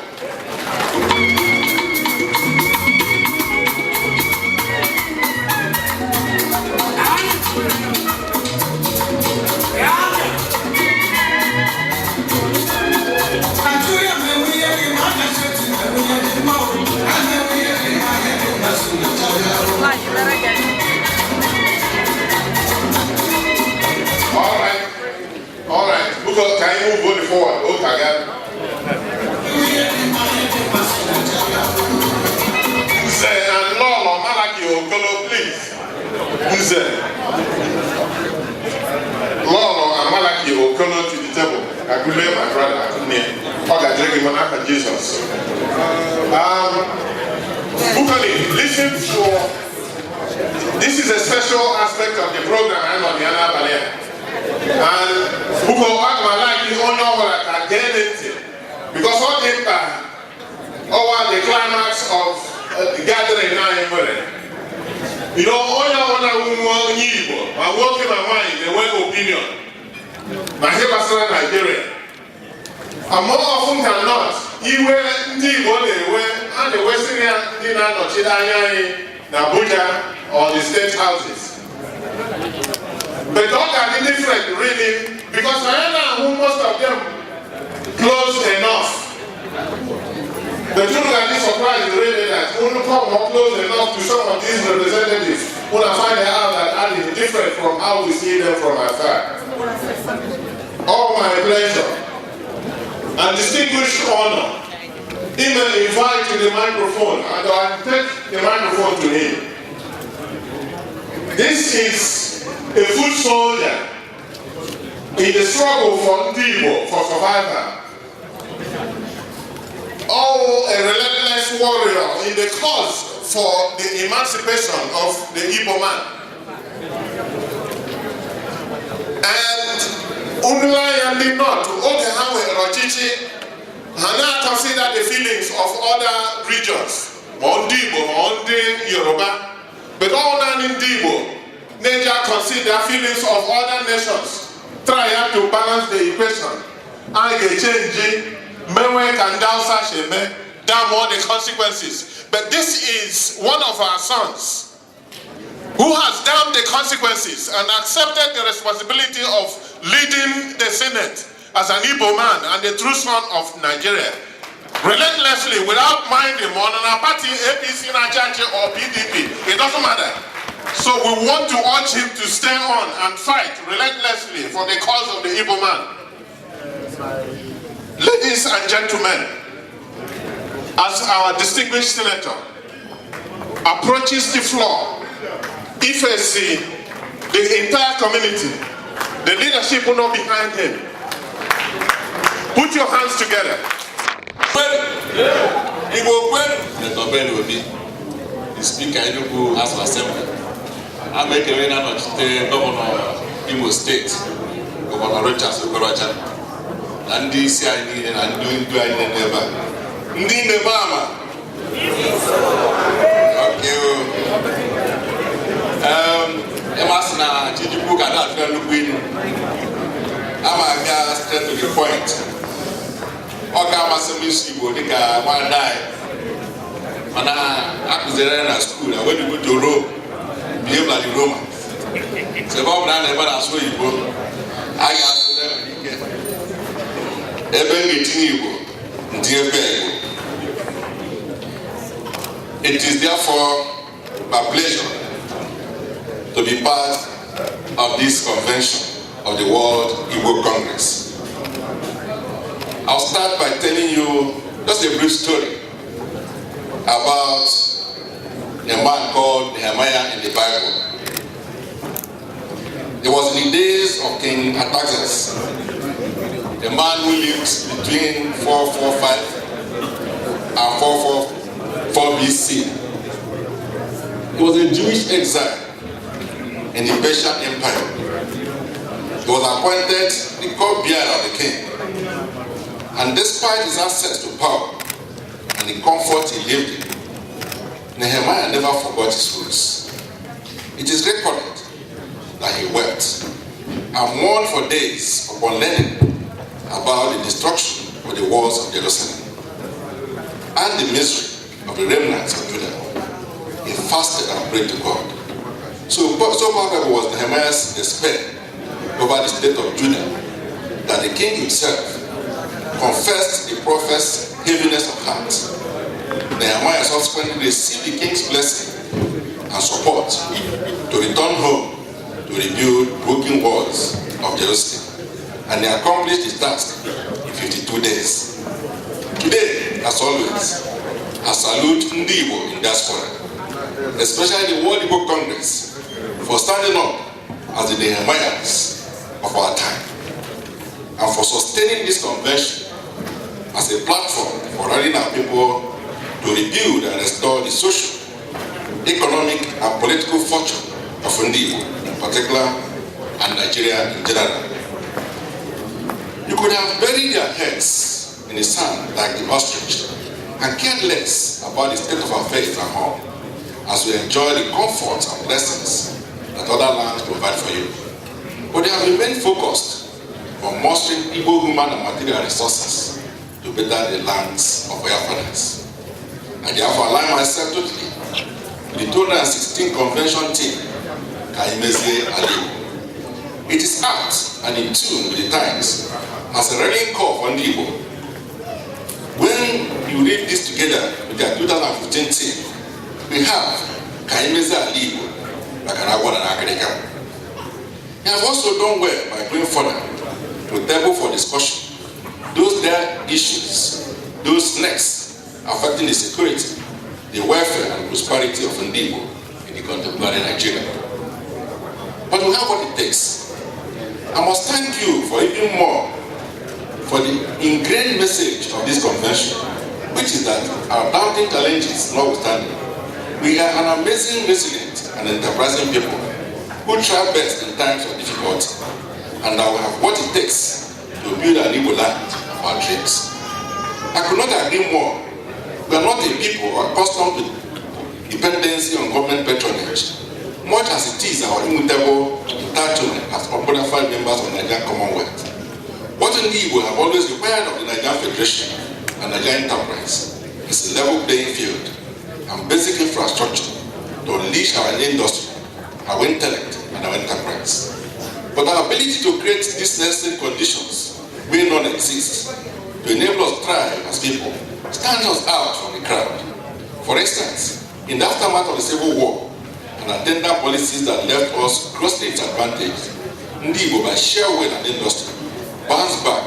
All right. Buko, can you move forward? Oh, Taga. Say, and Lolo, Malaki Okolo, please. Say, Lolo and Malaki Okolo to the table. Agule, my brother, Akunne. Oga, drink Manaka Jesus. Bukali, listen to. This is a special aspect of the program I'm on the Anna Balea. And Buko Agmalaki is only over at Identity. Because what came back over the climax of the gathering now in Murray. You know, only one Yibo, my working my mind, the way opinion. My Hebasara Nigeria. And more often than not, you were indeed what they were, and the Western dinner or Chidaya, Abuja, or the state houses. But all are different, really, because I know most of them close enough. The truth that is surprised is really that when you come more close enough to some of these representatives, when I find out that that is different from how we see them from afar. All my pleasure and distinguished honor. Even invite to the microphone, and I take the microphone to him. This is a foot soldier in the struggle for Ndibo, for survival. Oh, a relentless warrior in the cause for the emancipation of the Igbo man. And Unulai and the North, Ogehawe Rochichi, Hana consider the feelings of other regions, Mondibo, Mondi, Yoruba, but all non-Ndibo, nature consider feelings of other nations, try to balance the equation. I get change, Mewe can down Sasheme, down all the consequences. But this is one of our sons who has damned the consequences and accepted the responsibility of leading the Senate as an Igbo man and the true son of Nigeria, relentlessly, without minding on our party, APC, Nachache, or PDP, it doesn't matter. So we want to urge him to stay on and fight relentlessly for the cause of the Igbo man. Ladies and gentlemen, as our distinguished senator approaches the floor, if I see the entire community, the leadership will not behind him. Put your hands together. Senator Ben Obi, the Speaker Enugu House of Assembly. I'm making a Governor Imo State, Governor Richard Okorocha, and the CID and doing never. Ndi Nebama. Okay. Emasna Chijibu Kada Feluquin. I'm a straight to the point. Oka Masamisi Bodika one die. And I was there in school. I went to go to Rome. Behave like the Romans. So Bob Nan never asked where you go. I asked them again. Eben Gitinibo, dear Bego. It is therefore my pleasure to be part of this convention of the World Igbo Congress. I'll start by telling you just a brief story about a man called Nehemiah in the Bible. It was in the days of King Artaxerxes, a man who lived between 445 and 444 BC. He was a Jewish exile in the Persian Empire. He was appointed the cupbearer of the king. And despite his access to power and the comfort he lived in, Nehemiah never forgot his roots. It is recorded that he wept and mourned for days upon learning about the destruction of the walls of Jerusalem and the misery of the remnants of Judah. He fasted and prayed to God. So powerful was Nehemiah's despair over the state of Judah that the king himself confessed the prophet's heaviness of heart. Nehemiah subsequently received the king's blessing and support to return home to rebuild broken walls of Jerusalem, and he accomplished his task in 52 days. Today, as always, I salute Ndi Igbo in diaspora, especially the World Igbo Congress, for standing up as the Nehemiahs of our time, and for sustaining this convention as a platform for rallying our people to rebuild and restore the social, economic, and political fortune of Ndi Igbo in particular, and Nigeria in general. You could have buried their heads in the sand like the ostrich and cared less about the state of affairs at home as we enjoy the comforts and blessings that other lands provide for you. But they have remained focused on mastering Igbo human and material resources to better the lands of our fathers. I therefore align myself totally with the 2016 convention team, Kaimeze Ali. It is apt and in tune with the times as a rallying call for Ndi Igbo. When you read this together with their 2015 team, we have Kaimeze Ali, Bakaragwa and Agadeka. They have also done well by going further to table for discussion those their issues, those snakes affecting the security, the welfare and prosperity of Ndi Igbo in the contemporary Nigeria. But we have what it takes. I must thank you for even more for the ingrained message of this convention, which is that our daunting challenges notwithstanding, we are an amazing, resilient and enterprising people who try best in times of difficulty, and that we have what it takes to build an Igbo land of our dreams. I could not agree more. We are not a people accustomed to dependency on government patronage, much as it is our immutable attachment as bona fide members of the Nigerian Commonwealth. What Ndi Igbo have always required of the Nigerian Federation and Nigerian enterprise is a level playing field and basic infrastructure to unleash our industry, our intellect, and our enterprise. But our ability to create these necessary conditions where none exist to enable us to thrive as people stands us out from the crowd. For instance, in the aftermath of the Civil War and attendant policies that left us grossly disadvantaged, Ndi Igbo by sheer will and industry bounced back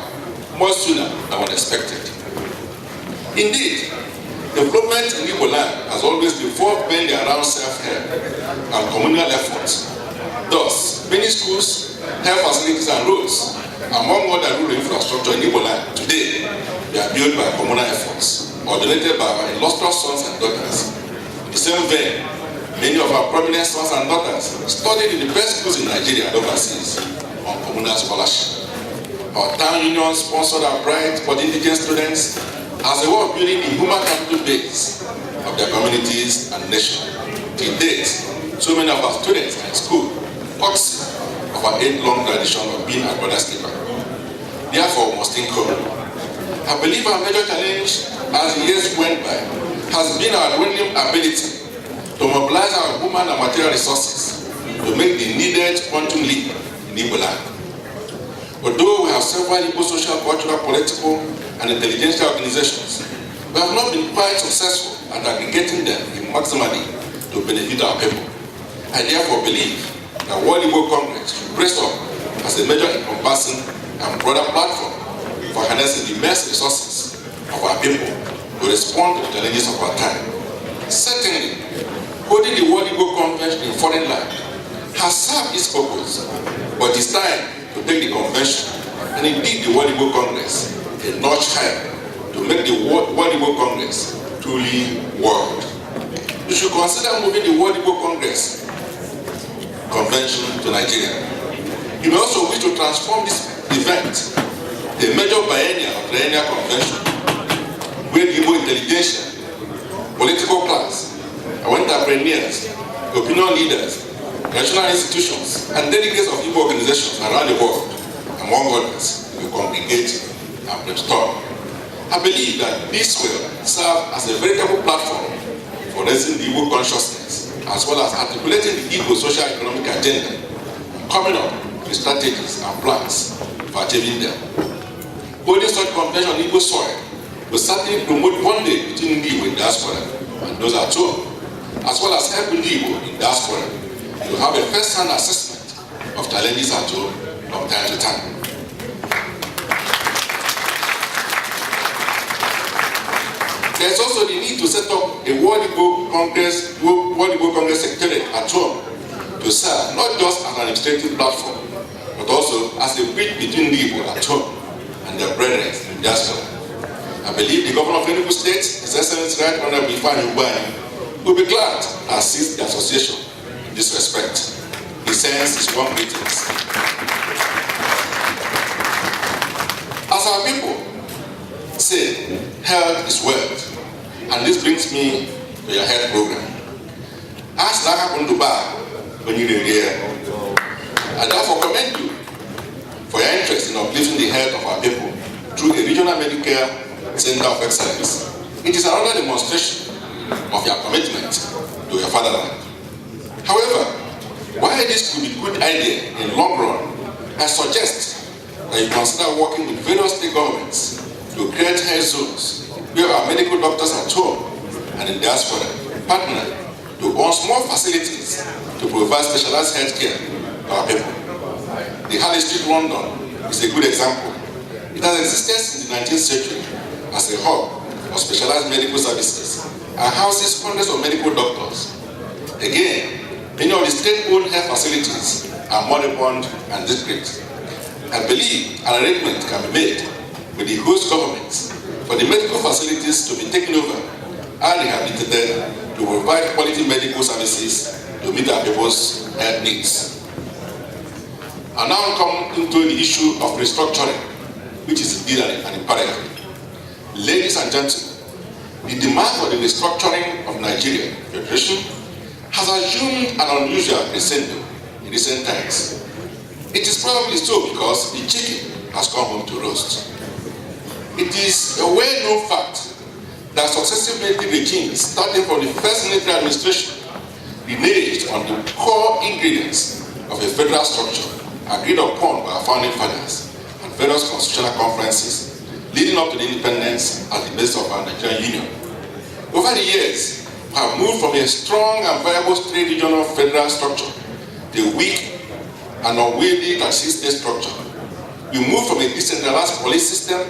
more sooner than unexpected. Indeed, development in Igbo land has always been mainly around self-help and communal efforts. Thus, many schools, health facilities and roads, among other rural infrastructure in Igbo land today, they are built by communal efforts or donated by our illustrious sons and daughters. In the same vein, many of our prominent sons and daughters studied in the best schools in Nigeria and overseas on communal scholarship. Our town unions sponsored our bright but indigent students as a way of building the human capital base of their communities and nation. To date, so many of our students are in school, courtesy of our 8-long tradition of being a brother's keeper. Therefore, we must think home. I believe our major challenge as the years went by has been our dwindling ability to mobilize our human and material resources to make the needed quantum leap in Igbo land. Although we have several Igbo social, cultural, political, and intelligentsia organizations, we have not been quite successful at aggregating them maximally to benefit our people. I therefore believe that World Igbo Congress should brace up as a major encompassing and broader platform for harnessing the immense resources of our people to respond to the challenges of our time. Certainly, who convention in foreign land has served its purpose, but it's time to take the convention and indeed the World Igbo Congress a notch higher to make the World Igbo Congress truly world. You should consider moving the World Igbo Congress convention to Nigeria. You may also wish to transform this event, the major biennial or triennial convention, where the Igbo intelligentsia, political class, entrepreneurs, opinion leaders, national institutions, and delegates of Igbo organizations around the world, among others, will congregate and brainstorm. I believe that this will serve as a veritable platform for raising the Igbo consciousness, as well as articulating the Igbo social economic agenda, coming up with strategies and plans for achieving them. Holding such convention on Igbo soil will certainly promote bonding between the Igbo in diaspora and those at home, as well as helping the Igbo in diaspora to have a first-hand assessment of challenges at home from time to time. There's also the need to set up a World Igbo Congress Secretariat at home to serve not just as an administrative platform, but also as a bridge between the Igbo at home and their brethren in diaspora. I believe the governor of Enugu State, His Excellency Right Honorable Ifeanyi Ubani, will be glad to assist the association in this respect. He sends his warm greetings. As our people say, health is wealth, and this brings me to your health program. As that happened to Bar when you were here, I therefore commend you for your interest in uplifting the health of our people through a regional Medicare Center of Excellence. It is another demonstration of your commitment to your fatherland. However, while this could be a good idea in the long run, I suggest that you consider working with various state governments to create health zones where our medical doctors at home and in diaspora partner to own small facilities to provide specialized health care to our people. The Harley Street, London is a good example. It has existed since the 19th century as a hub of specialized medical services and houses hundreds of medical doctors. Again, many of the state-owned health facilities are moribund and disparate. I believe an arrangement can be made with the host governments for the medical facilities to be taken over and rehabilitated to provide quality medical services to meet our people's health needs. I now come into the issue of restructuring, which is indeed an imperative. Ladies and gentlemen, the demand for the restructuring of Nigeria Federation has assumed an unusual crescendo in recent times. It is probably so because the chicken has come home to roast. It is a well-known fact that successive military regimes, starting from the first military administration, reneged on the core ingredients of a federal structure agreed upon by our founding fathers and various constitutional conferences leading up to the independence as the basis of our Nigerian Union. Over the years, we have moved from a strong and viable state regional federal structure to a weak and unwieldy state structure. We moved from a decentralized police system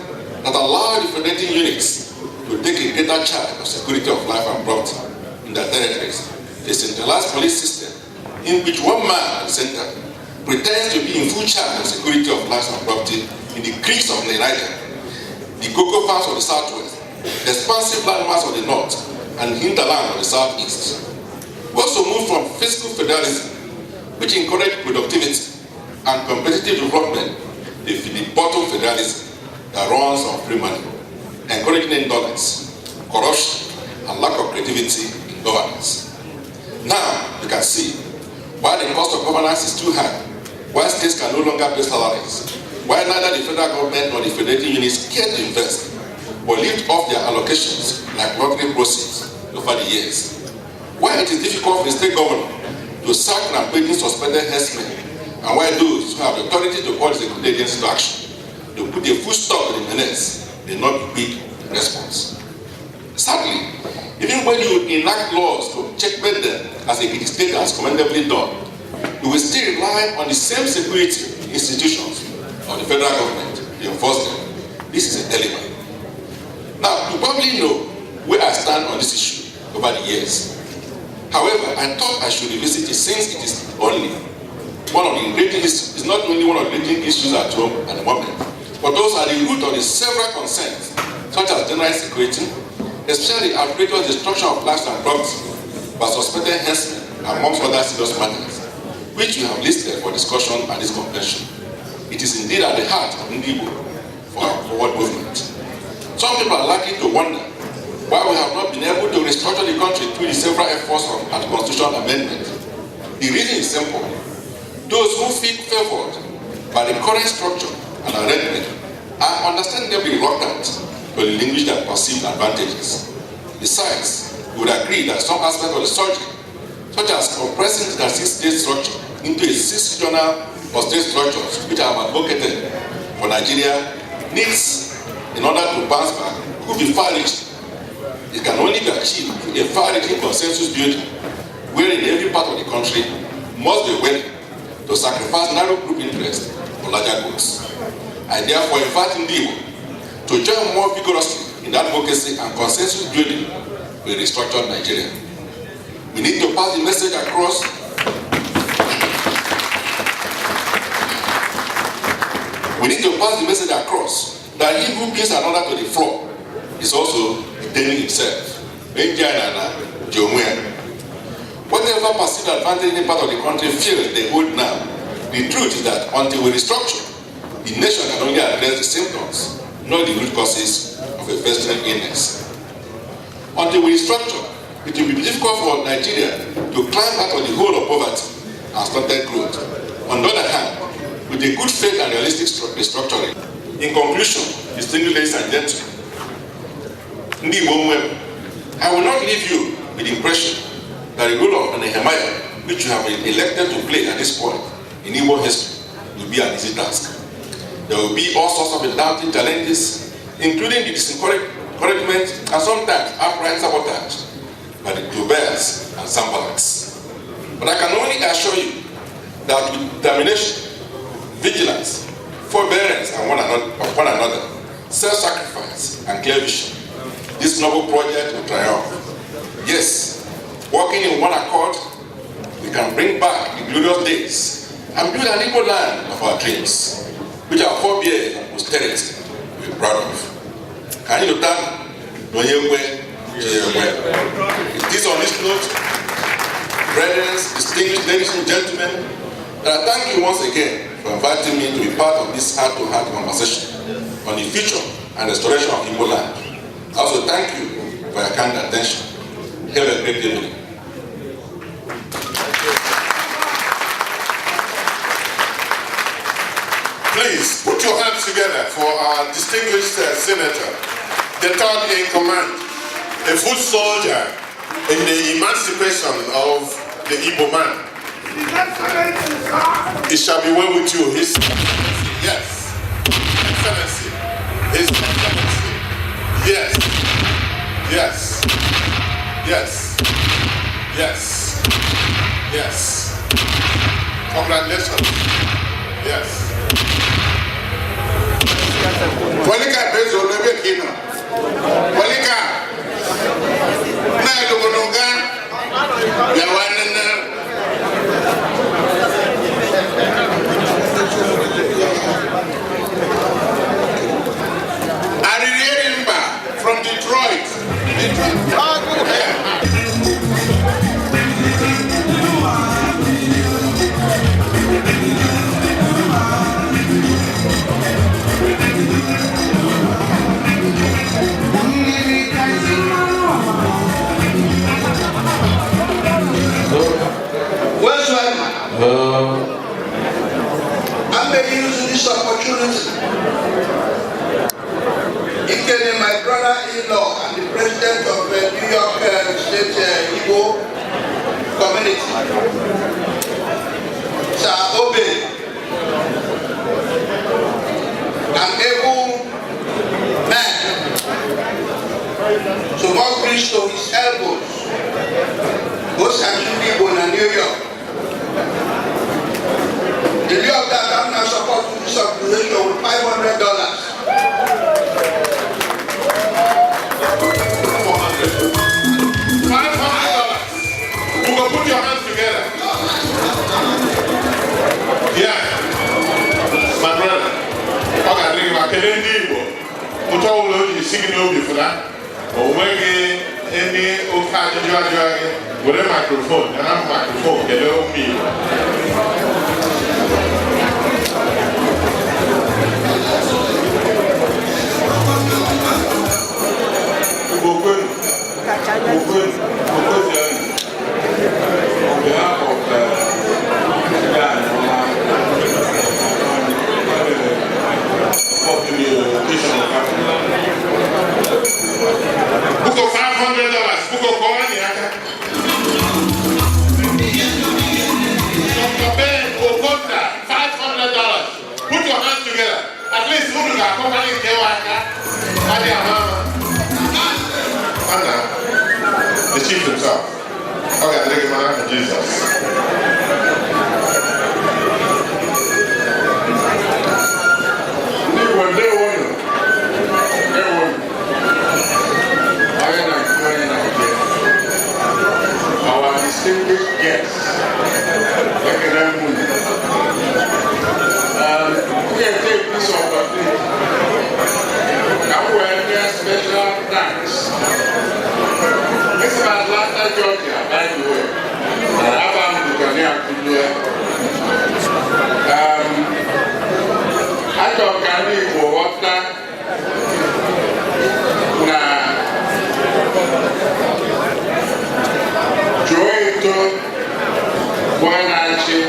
that allowed the federating units to take a greater charge of security of life and property in their territories. A centralized police system in which one man at the center pretends to be in full charge of security of life and property in the creeks of the Niger, the cocoa farms of the southwest, the expansive landmass of the north, and the hinterland of the southeast. We also moved from fiscal federalism, which encouraged productivity and competitive development, to the bottom federalism that runs on free money, encouraging indolence, corruption, and lack of creativity in governance. Now, you can see why the cost of governance is too high, why states can no longer pay salaries, why neither the federal government nor the federating units care to invest or lift off their allocations like lottery proceeds over the years. Why it is difficult for the state governor to sack and put in suspended herdsmen, and why those who have the authority to call the security agencies to action to put a full stop to the menace may not be quick in response. Sadly, even when you enact laws to checkmate them, as a state has commendably done, you will still rely on the same security institutions of the federal government to enforce them. This is a dilemma. Now, you probably know where I stand on this issue over the years. However, I thought I should revisit it since it is only one of the leading issues. It's not only one of the leading issues at home at the moment, but those are the root of the several concerns, such as general security, especially outrageous destruction of lives and property by suspected herdsmen, amongst other serious matters, which we have listed for discussion at this convention. It is indeed at the heart of Ndibo for our forward movement. Some people are likely to wonder why we have not been able to restructure the country through the several efforts at constitutional amendment. The reason is simple. Those who feel favored by the current structure and arrangement are understandably reluctant to relinquish their perceived advantages. Besides, we would agree that some aspects of the surgery, such as compressing the 6-state structure into a 6 regional or state structures, which I have advocated for Nigeria, needs, in order to bounce back, could be far-reaching. It can only be achieved through a far-reaching consensus building, wherein every part of the country must be willing to sacrifice narrow group interests for larger goals. I therefore invite Ndibo to join more vigorously in advocacy and consensus building with restructured Nigeria. We need to pass the message across that he who brings another to the floor is also detaining himself. Whatever perceived advantage any part of the country feels they hold now, the truth is that until we restructure, the nation can only address the symptoms, not the root causes of a festering illness. Until we restructure, it will be difficult for Nigeria to climb out of the hole of poverty and stunted growth. On the other hand, with a good faith and realistic restructuring. In conclusion, distinguished ladies and gentlemen, I will not leave you with the impression that the role of Nehemiah, which you have been elected to play at this point in Igbo history, will be an easy task. There will be all sorts of daunting challenges, including the discouragement and sometimes outright sabotage by the Tobias and Sanballats. But I can only assure you that with determination, vigilance, forbearance and one another, self-sacrifice and clear vision, this noble project will triumph. Yes, working in one accord, we can bring back the glorious days and build an Igbo land of our dreams, which our forebears and posterity will be proud of. Can you tell me? It is on this note, brethren, distinguished ladies and gentlemen, that I thank you once again for inviting me to be part of this heart-to-heart conversation on the future and restoration of Igbo land. I also thank you for your kind attention. Have a great evening. Please put your hands together for our distinguished senator, the third in command, a foot soldier in the emancipation of the Igbo man. It shall be well with you, His Excellency. Yes. Excellency. His Excellency. Yes. Yes. Yes. Yes. Yes. Congratulations. Yes. Walika bezo lebe kino. Walika. Na lugononga. Ya wanana. Aririmba from Detroit. I may use this opportunity in getting my brother-in-law and the president of the New York State Igbo community, Sir Obe, an able man, so more reach to his elbows, both actually Igbo and New York. The New York that I'm not supposed to this operation with $500. your hands together. Yeah, my brother. Okay, drink my Kelendi Igbo. Put all those you sing over for that. Or when any Okaji with a microphone, and I'm a microphone, hello me. Book of $500. Book of Korani. $500. Put your hands together. At least who do that? Company the chief himself. Okay, I take him out of Jesus. Our distinguished guests, like a moon. We can take this opportunity. Now we're doing special thanks. This is Atlanta, Georgia, by the way. I don't carry for water. Joito Buenachi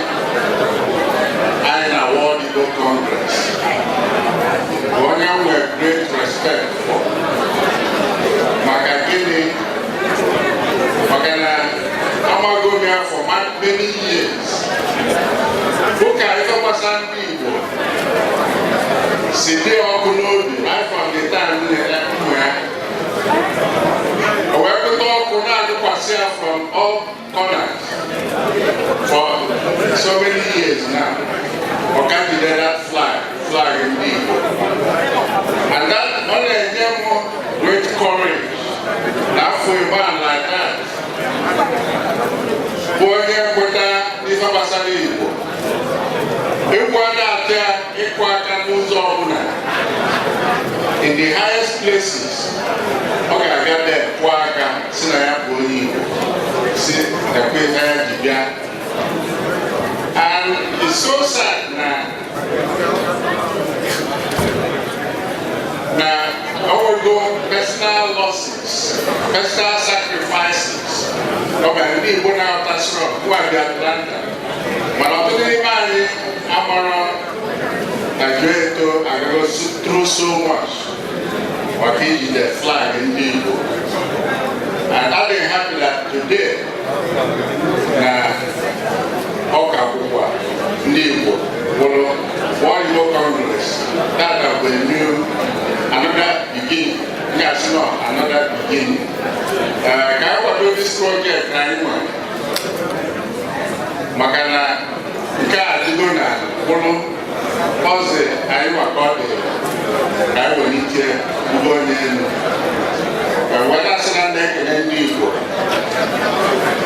and award Igbo Congress. One we have great respect for. Makagini, Magana, Amagomia for many years. Look at it over some people. Sidi Okunobi, right from the time we from all corners for so many years now. Okaki did that flag in Igbo. And that only gave more great courage. Now for a man like that, in the highest places, okay, I got that Kwaka, Sinayapoli, and it's so sad now. Now, I will go personal losses, personal sacrifices. Okay, we go now to Asro, who are the Atlanta. But I'm telling you, Amara, I go through so much. Wakiji the flag in Igbo. And I've been happy that today, Okabukwa, Igbo, One Igbo Congress, that have been new, another beginning. Yes, no, another beginning. Can I do this project now? Makana, Kadidona, Bono, Pose, I will need to go in. When I said that, I Igbo.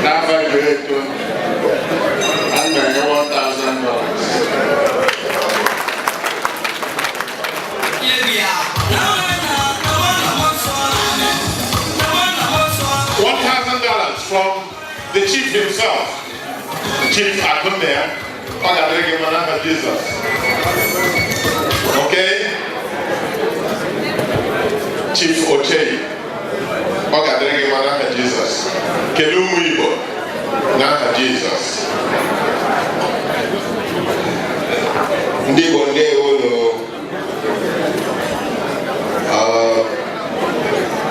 Now, I do it to $1,000 from the chief himself. Chief Akumea, Jesus. Okay? Chief Ochei, Jesus. Kelumu Igbo, Jesus. Ndigo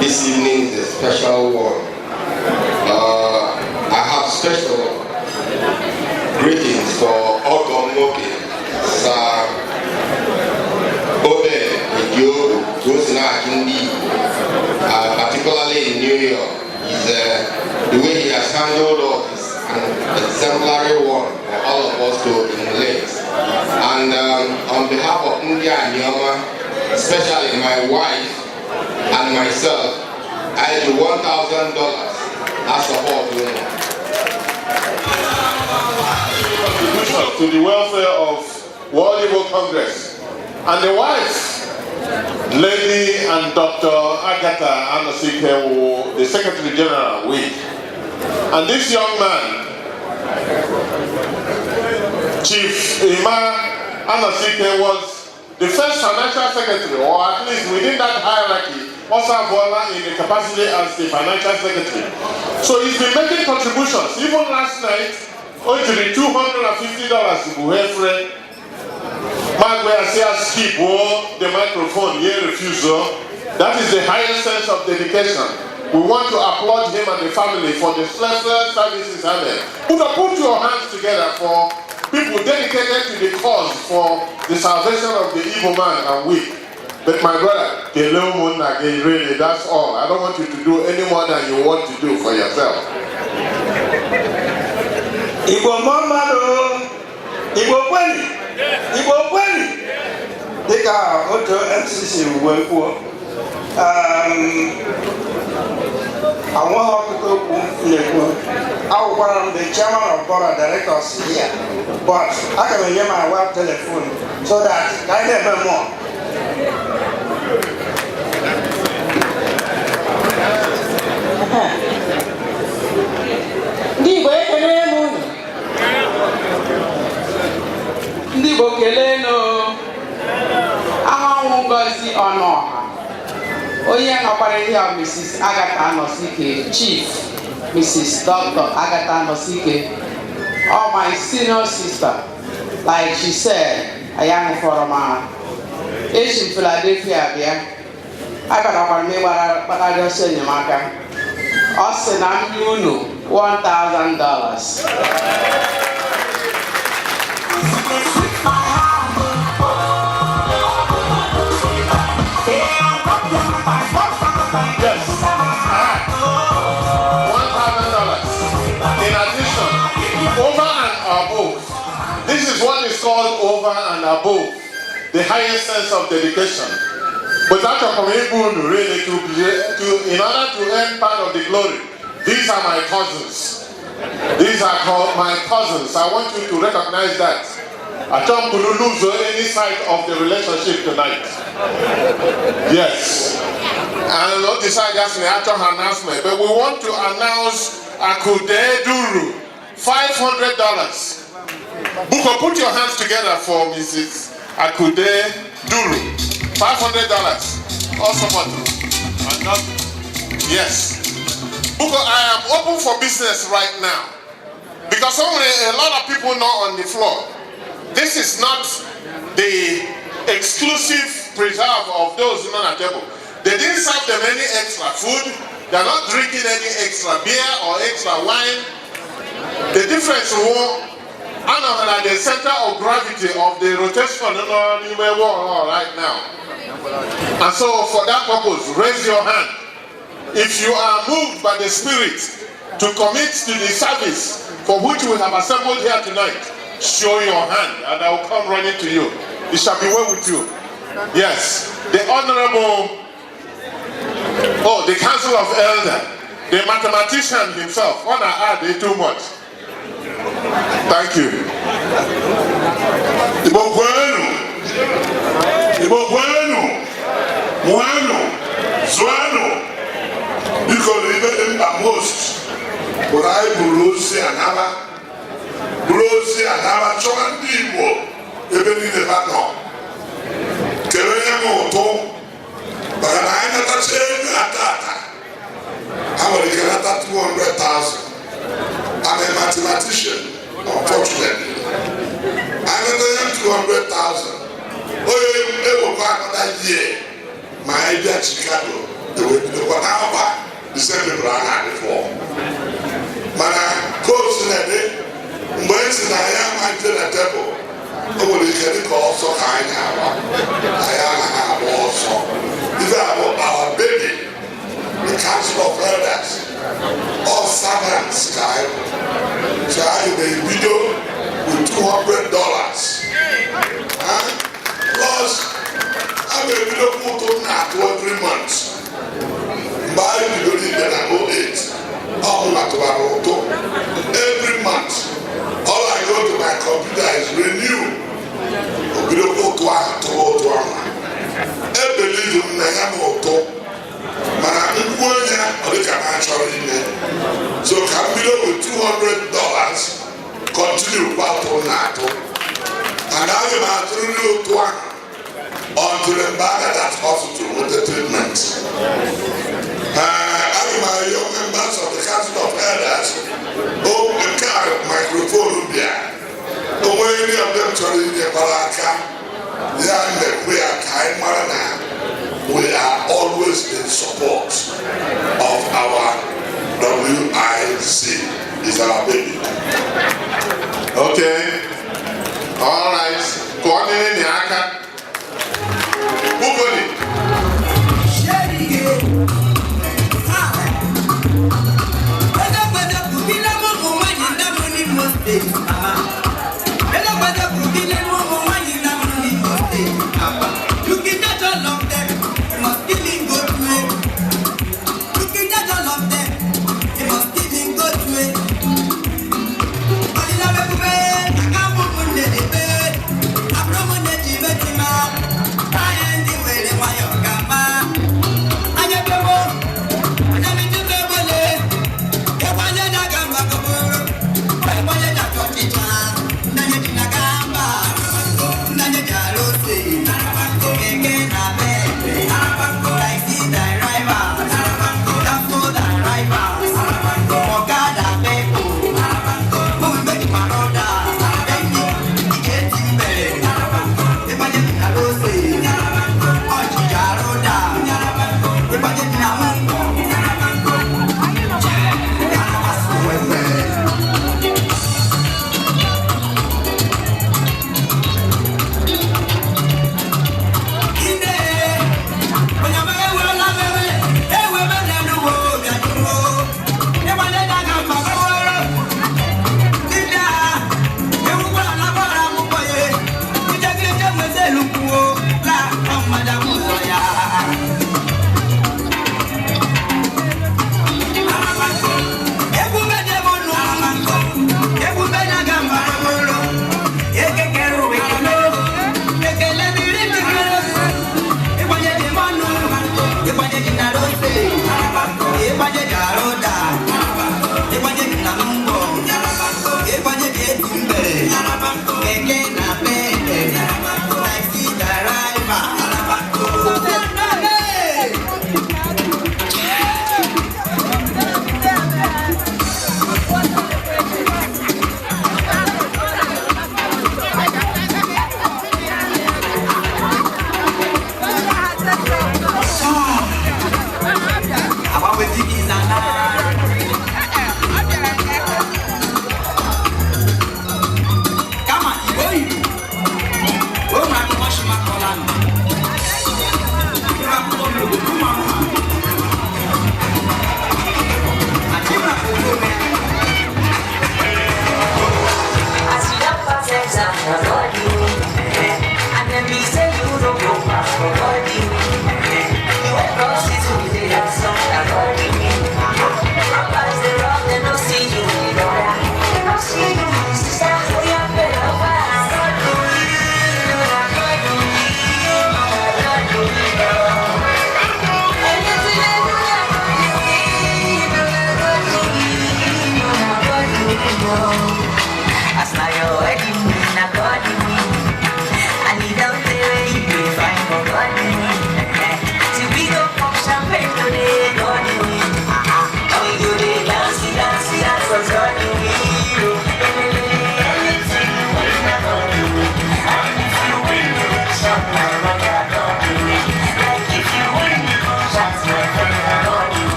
this evening is a special one. I have special greetings for Ogomoke, Sir Obe Idiogu, Gosina Akindi, particularly in New York. The way he has handled all this, an exemplary one for all of us to emulate. And on behalf of India and Yoma, especially my wife and myself, I do $1,000 as support women. to the welfare of World Igbo Congress, and the wife, Lady and Dr. Agatha Anosike, the Secretary General, and this young man, Chief Ima Anosike, was the first financial secretary, or at least within that hierarchy, Osabola in the capacity as the financial secretary. So he's been making contributions. Even last night, only $250 to Buhefre. Mark where I say I skip the microphone, here refusal. That is the highest sense of dedication. We want to applaud him and the family for the selfless services. Put your hands together for people dedicated to the cause for the salvation of the evil man and weak. But my brother, really, that's all. I don't want you to do any more than you want to do for yourself. Igbo Mamado, Igbo Kweni, Igbo Kweni. Dika Oto MCC Wempo. I want to go the chairman of board of directors here, but I can hear my wife telephone so that I never more. Ndị Igbo ekele m unu. Ndị Igbo kelee nụ. Aha ọnwụ Ngozi Ọnụọha. Onye nọkwara ihe a Mrs. Agatha Anosike, Chief Mrs. Dr. Agatha Anosike, or my senior sister, like she said, a young foreman. Asian Philadelphia, yeah. I got up on me, but I just send you, Maka. Austin, I'm $1,000. Yes. $1,000. In addition, over and above. This is what is called over and above. The highest sense of dedication. But that of really in order to earn part of the glory. These are my cousins. These are called my cousins. I want you to recognize that. I don't lose any sight of the relationship tonight. Yes. And not decide just the actual announcement, but we want to announce Akude Duru, $500. Buko, put your hands together for Mrs. Akude Duru, $500. Also, yes. Buko, I am open for business right now because only a lot of people know on the floor. This is not the exclusive preserve of those men at table. They didn't serve them any extra food. They're not drinking any extra beer or extra wine. The difference was at the center of gravity of the rotation right now. And so for that purpose, raise your hand. If you are moved by the Spirit to commit to the service for which we have assembled here tonight, show your hand and I will come running to you. It shall be well with you. Yes, the Honorable, the Council of Elder, the mathematician himself. When I add, too much. Thank you. Igbo kwenu, mwanu, zwanu. Because even the most, but I Burosi anaba chokandi Igbo, even in the battle. Kelenya moto, but I never say that. I will get that 200,000. I'm a mathematician, unfortunately. I never 200,000. It will go another year. My idea Chicago, they will be the same people I had before. But I close in a day, when I am at the table, I will get also kind of. I am also. These are our baby, the Council of Elders, all servants, guys. So I made a video with $200. Plus, I made a video put on that 3 months. Buy the video that I go 8. Every month, all I go to my computer is continue kwatụ na-atụ agaghị m atụrụli otu ahụ until the bag that hospital with the treatment. I'm my young members of the Council of Elders. Oh, the car microphone there. Oh, any of them trying to Baraka. We are always in support of our WIC. Is our baby. Okay. All right. Coordinating the ACA. Bugoli.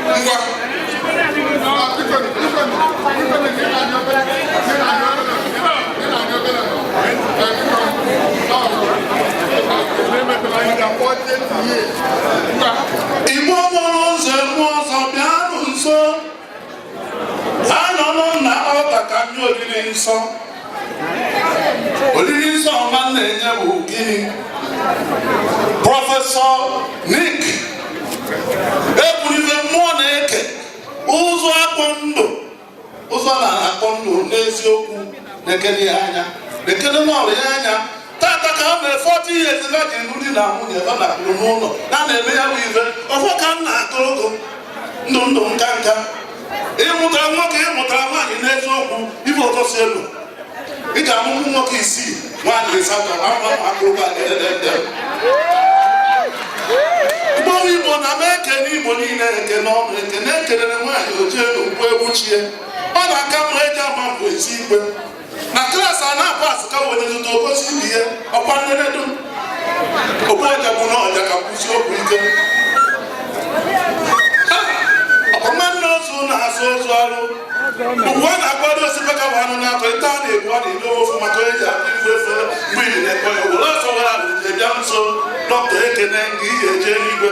Ngwa. nsọ olili nsọ ọma na-enye bụ gịnị prọfesọ Nick ekwuribe mmụọ na-eke ụzọ akpọ ndụ ụzọ na-akpọ ndụ n'eziokwu na-ekele ya anya na-ekele n'ọrụ ya anya tata ka ọ mere 40 years virgin ndị na nwunye ọ na-akpụrụ n'ụlọ na-eme ya bụ ife ọfọ ka m na-atụrụ ndụ nka nka ịmụtara nwoke ịmụtara nwaanyị n'eziokwu ife ụtọ si elu ị ga-amụmụ nwoke 6 nwaanyị 7 akụrụgwa mgbanwe Igbo na ama ekene Igbo niile eke n'ọnụ ekene ekelere nwaanyị ojee n'ukwu egwu chie ọ na-aka mma eji ama mbụ ezi ikpe na klaasị a na-apasị ka were zụta ogosi ibi ihe ọkwa nnenedu okpuọja bụ na ọja ka kwụsị okwu ike ọkọmanne ozu na-asụ ozu ọrụ ugbu a na-akwado osipaka bụ anụ na-atọ ite a na-ebu ọ na-edo ofu maka onye ji akụ ifu efe mgbe iri na-ekwe ya were ọsọ were alụje bịa nso dọkịta ekene nga ihe eje n'igwe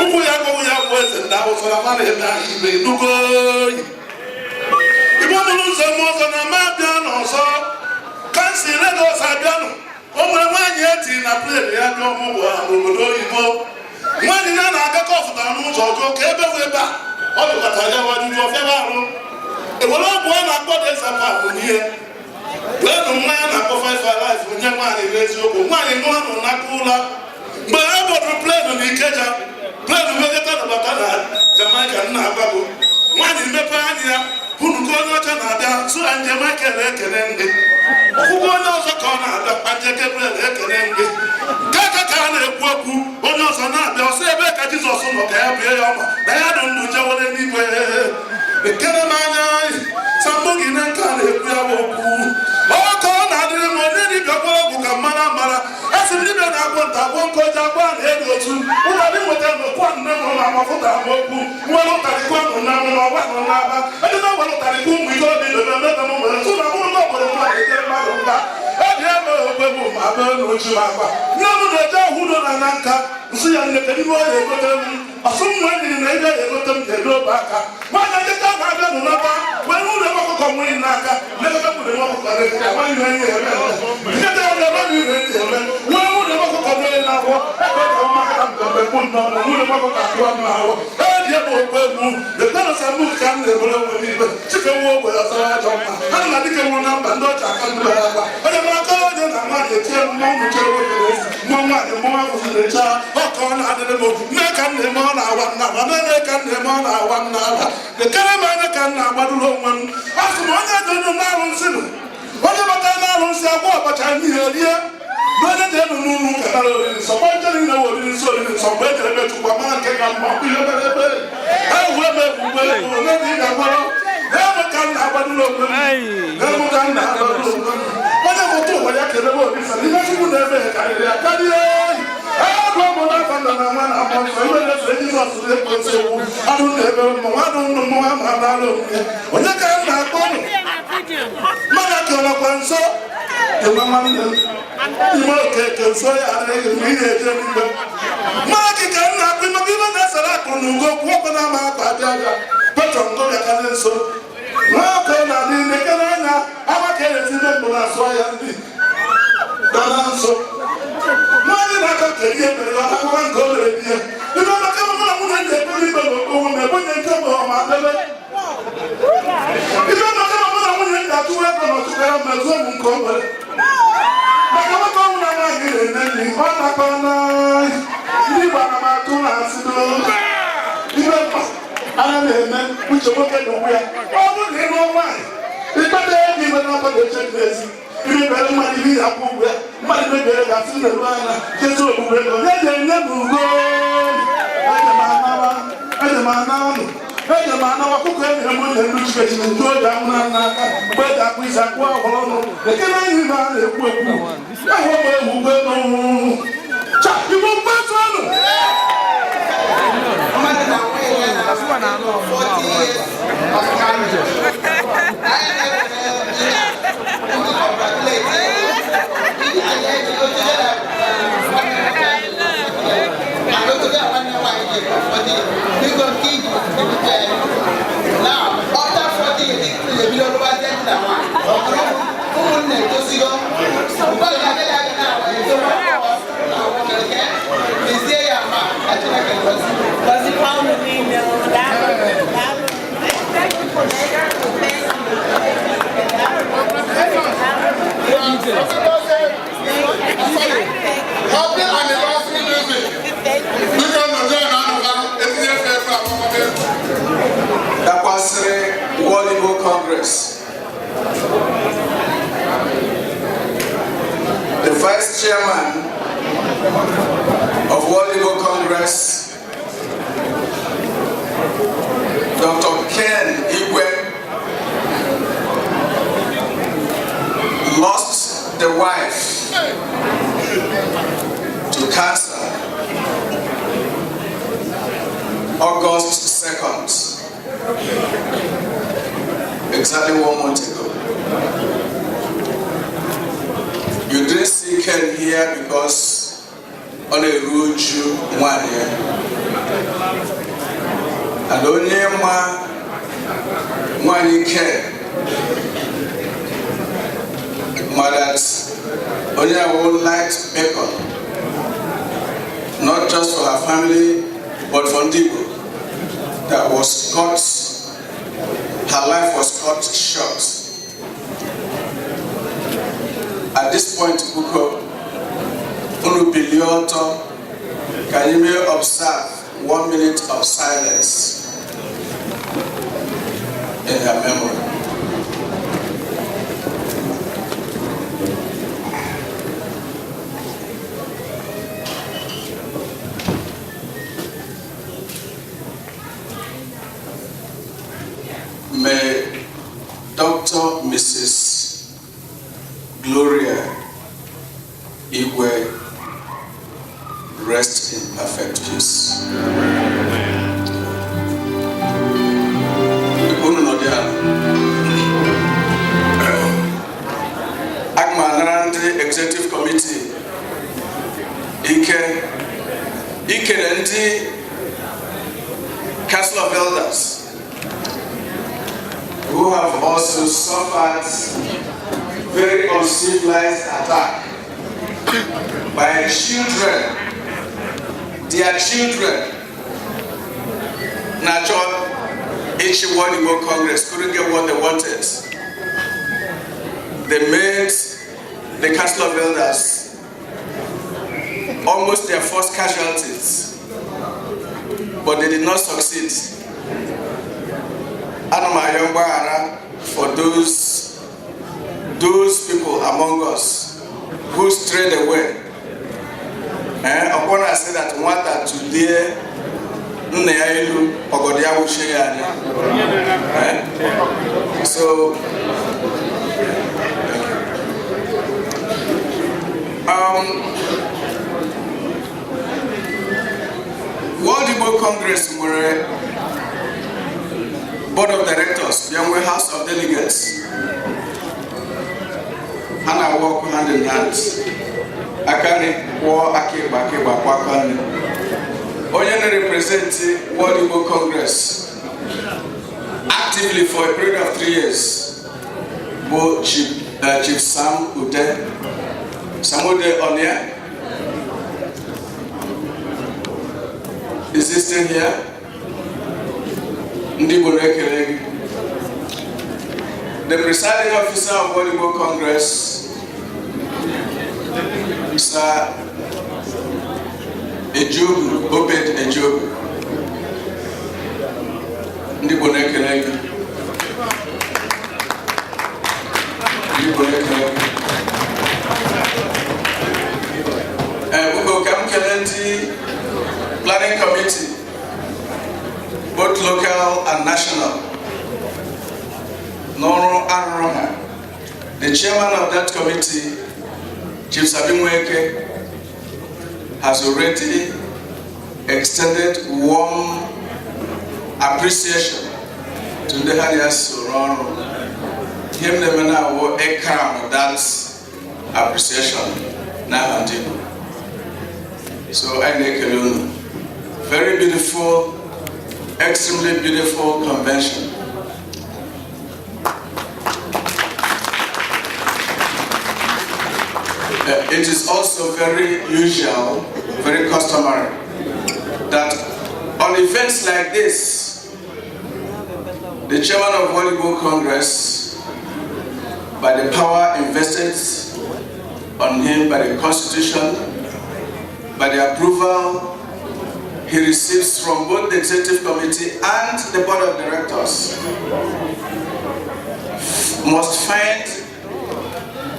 ụkwụ ya gọwụ ya bụ eze ndị awụsa na mana eme ahụ ibe nugo oyi igbo bụrụ ụzọ m ọzọ na ma bịa n'ọzọ kansi Lagos abịanụ o nwere nwaanyị eti na plen ya bịa ọmụgwọ n'obodo oyibo nwaanyị ya na-agakọ ọfụtara n'ụzọ ọjọọ ka ebe wee ebe a ọ dụkọtara ya wajuju ọfịaba arụ ewere ọgwụ a na-akpọ dezapapụ n'ihe weenụ mmanya na-akpọ 5 alive nye nwaanyị n'eziokwu nwaanyị nụọ nụ n'aka ụla mgbe ha bọdụrụ plenu na Ikeja plenu megata nabata na Jamaica nna agbago nwaanyị mepe anya ya punuko onye ọcha na-abịa sụra njem ekele ndị ọkwụkwọ onye ọzọ ka ọ na-abịa kpanjekebrel ekele ndị nke aka ka a na-ekwu okwu onye ọzọ na-abịa ọsọ ebe ka Jizọs nọ ka ya bie ya ọma na ya dị ndụ jewere n'igwe ekele m anya sambo gị na nka na-ekwu ya bụ okwu ọka ọ na-adịrị m onye dibịa gwara ọgwụ ka mmara mara a sị dibịa na-agwọ nta agwọ nkoji agwa na-elu otu ụtarị nwetara n'okwu nne m na mafụtara m okwu nwere ụtarịkwa nụ na mụ na ọgwa nọ n'aba ndị na nwere ụtarịkwa ụmụ ihe obi dobe mmebe m nwere tụ na mụrụ n'obodo mmadụ ete mmadụ mba eji ebe ogbe bụ ma be n'ochu agwa nne m na-eje ahụdo na nka nsị ya nneke n'ime ọya egotere m ọsụ m nwee ndiri na ebe ya egote m ga-edo obe aka nwaanyị nkịta na-abịa nụ n'aba were ụlọ ebe ọkụkọ nwere n'aka lekọta bụrụ ebe ọkụkọ nkịta ya na-ebe ire eme nwere ụlọ ebe ọkụkọ nwere n'afọ ebe ọ ga mmakọta mbe kpụ nnọọ ụlọ ebe ọkụkọ atụọ m n'ahụ eji ebe okwu egwu letanụsa mbụ ka m na-ebere onwe n'ibe chike nwa ogbe ọsara ajọ mma ha na dịka nwụ na mba ndị ọcha aka ndị agba onye mara akọrọ onye na nwaanyị etie mmọnwụ chere nwoke mmụọ nwaanyị mmụọ ahụ na-echa ọka ọ na-adịrị m nne ka m na-eme ọ na-awa nnaba nne ka m na-eme ọ na-awa nnaba lekere m anya ka m na-agbadoro onwe m asị m onye dị na-arụ nsị onye batara na-arụ nsị agwa ọbacha n'ihe rie onye dị elu n'ụlọ ụka nara oriri nsọ gba nche niile were oriri nsọ oriri nsọ mgbe ejere ebe chukwu amara nke ka mma ihe mere ebe ewu ebe ebugbe onye dị ị ga-agbara ebe ka m na-agbadoro onwe m ebe ka m na-agbadoro onwe m onye mụta ụwa ya kere ebe orisa n'ime chukwu na-ebe karịrị ya karịa ebe ọ bụ n'afọ nọ na nwa na-akpọ nsọ iwe na-efe Jizọs na-ekwensu okwu anụ na-ebe mmụọ anụ nnụ mmụọ ama n'ala omume onye ka m na-akpọ nụ mmadụ kelekwa nsọ enwe nwanne m ime okeke nso ya adịghị mgbe ị na-eje n'igwe mmadụ gị ka m na-akpụ maka ibe na-esere akụrụ na ugo kwụ ọkụ na-ama akpa abịa abịa petọ ngobịakarị nso nwaọkụ na-adị nekere anya ama ka erezi ime mkpụ na-asụ ya ndị dara nso nwaanyị na-aka ka ihe mere ya akwụkwọ nke o mere di ya ibe maka mụ na nwunye ndị ebere ibe n'okpogbu na ebonye nke bụ ọma debe ibe maka mụ na nwunye ndị atụwa ego na ọtụkara mmezuo m nke o mere maka nwoke ọnwụ na nwaanyị na-ene nri ọ na-akpa na ndị Igbo ana m atụ na asị ibe mma ana na-eme uche nwoke na onwe ya ọ bụrụ na ịlụọ nwaanyị ịkpata ego ibe na-akpa ga-eche gị n'ezi imebere mmadụ ihe ya kwụ ugwe mmadụ mebere ga-asị na-eru anya jezi ogbugbe ego ya ga-enye m ugo eje m anawa ọkụkọ enyere m onye ndu chikechi na nju oji anwụ na aka mgbe eji akpụ isi akpụ ọhụrụ ọnụ ekele anyị ibe a na-ekwu ekwu ahụ ọgba egwu ugbo ego cha igbo mkpetu ọnụ Now, after 40 years, the Dakwasiri World Igbo Congress. The Vice Chairman of World Igbo Congress, Dr. Ken Igwe, lost the wife to cancer August 2nd, exactly 1 month ago. You didn't see Ken here because on a road you one year. And only one Ken. Mothers, only I would like bacon, not just for her family, but for Ndigo, that was cut, her life was cut short. At this point, Buko, Unubilioto, can you observe 1 minute of silence in her memory? May Dr. Mrs. Gloria Igwe rest in perfect peace. Agmanarandi Executive Committee, Ike Rendi, Council of Elders, who have also suffered very uncivilized attack by children, their children. Natural World Igbo Congress couldn't get what they wanted. They made the Council of Elders almost their first casualties, but they did not succeed. For those people among us who strayed away. Upon I say that one that today so World Igbo Congress were Board of Directors, Youngway House of Delegates, and I work hand in hand. Akane war akeba kwakane. Onye represent World Igbo Congress actively for a period of 3 years. Both Chief Sam Ude, Samude Onia. Is he still here? The presiding officer of World Igbo Congress, Sir Ejogu, Obed Ejogu. Planning Committee, both local and national. Noro Aroha, the chairman of that committee, Chief Sabinweke, has already extended warm appreciation to the Hadias Sororo. Him the man will account that appreciation now and then. So I make a very beautiful, extremely beautiful convention. it is also very usual, very customary, that on events like this, the chairman of World Igbo Congress, by the power invested on him by the Constitution, by the approval he receives from both the Executive Committee and the Board of Directors, must find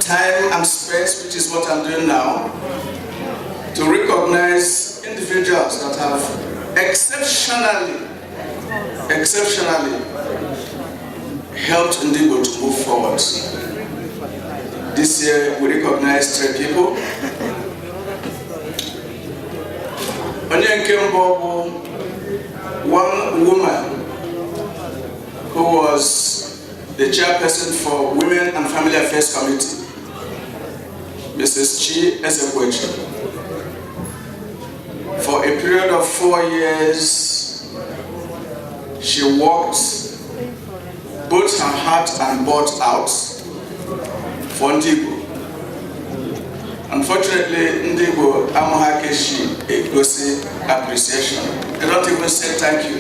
time and space, which is what I'm doing now, to recognize individuals that have exceptionally helped Ndigbo to move forward. This year we recognize 3 people. One woman who was the chairperson for Women and Family Affairs Committee, Mrs. Chi Ezekwechi. For a period of 4 years, she worked both her heart and butt out for Ndigbo. Unfortunately, Ndigbo Amuhakeshi Egosi appreciation. I don't even say thank you.